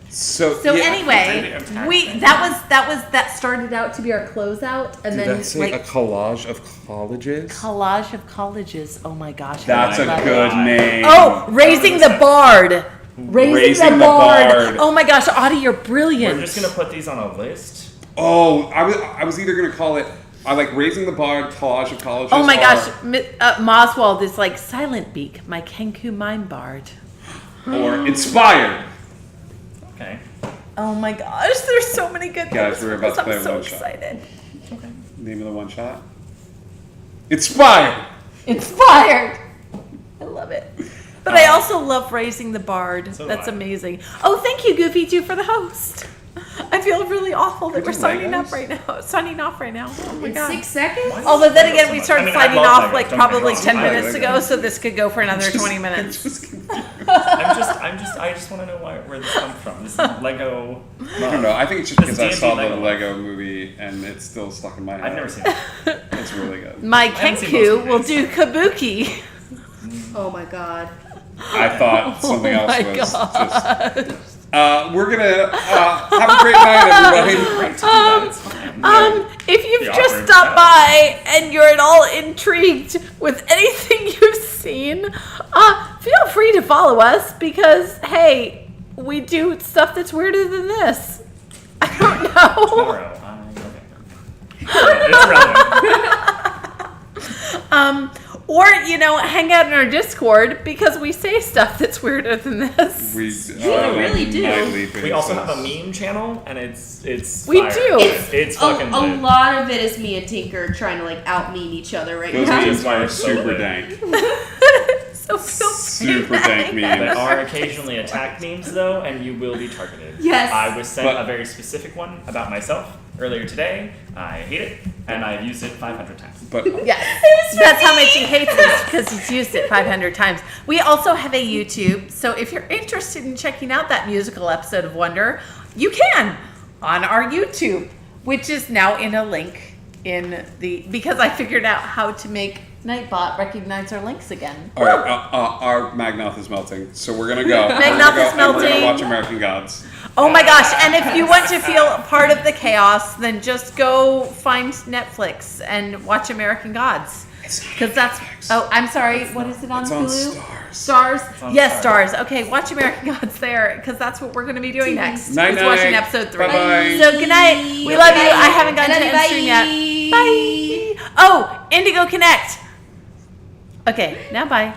So, So yeah, anyway, I'm that started out to be our closeout, and Did then that say like a collage of colleges? collage of colleges. Oh my gosh, That's I a love it. good name. Oh, raising the bard. Raising the bard. Oh my gosh, Audie, you're brilliant. We're just gonna put these on a list. Oh, I was either gonna call it. I like raising the bard, collage of colleges. Oh my or- gosh, Moswald is like Silent Beak, my Kenku Mine Bard. Or inspired. Okay. Oh my gosh, there's so many good Guys, things. we're about to play I'm so one shot. excited. Name of the one shot. Inspired. Inspired. I love it. But I also love raising the bard. So do That's I. amazing. Oh, thank you, Goofy, too, for the host. I feel really awful that Could we're you signing Legos? up right now. Signing off right now. Oh my In god. 6 seconds? Why? Although then again, So we much. started I mean, I signing love off Legos, like don't get me probably wrong. 10 I like minutes Legos. ago, so this could go for another 20 minutes. I just want to know where this comes from. This is Lego. I don't know. I think it's just This because I D&D saw the Lego. Lego movie and it's still stuck in my head. I've never seen it. It's really good. My haven't seen Kenku most will of do Kabuki. Oh my god. I thought something else my was God. just. We're gonna have a great night, everybody. Great to do that. It's fine. If you've The just awkward stopped stuff. by and you're at all intrigued with anything you've seen, feel free to follow us because, hey, we do stuff that's weirder than this. I don't know. Tomorrow. It's relevant. Or, hang out in our Discord because we say stuff that's weirder than this. We really do. We also have a meme channel, and it's We fire. do. It's fucking A lit. lot of it is me and Tinker trying to out meme each other right Those now. memes are So super lit. dank. So feel free Super to dank hang memes. There are occasionally attack memes though, and you will be targeted. Yes. I was sent But- a very specific one about myself earlier today. I hate it, and I've used it 500 times. But Yes, that's how much he hates us because he's used it 500 times. We also have a YouTube, so if you're interested in checking out that musical episode of Wonder, you can on our YouTube, which is now in a link because I figured out how to make Nightbot recognize our links again. all right, our Magnoth is melting, so we're gonna go. Magnoth is We're gonna melting. watch American Gods. Oh my gosh, and if you want to feel part of the chaos, then just go find Netflix and watch American Gods. Because that's, oh, I'm sorry, what is it on It's on Hulu? Stars. Stars? on Yes, Stars. Stars. Okay, watch American Gods there, because that's what we're going to be doing next. Night, Is watching night. episode 3. Bye-bye. So good night. We love you. I haven't gotten to Bye. end stream yet. Bye. Oh, Indigo Connect. Okay, now bye.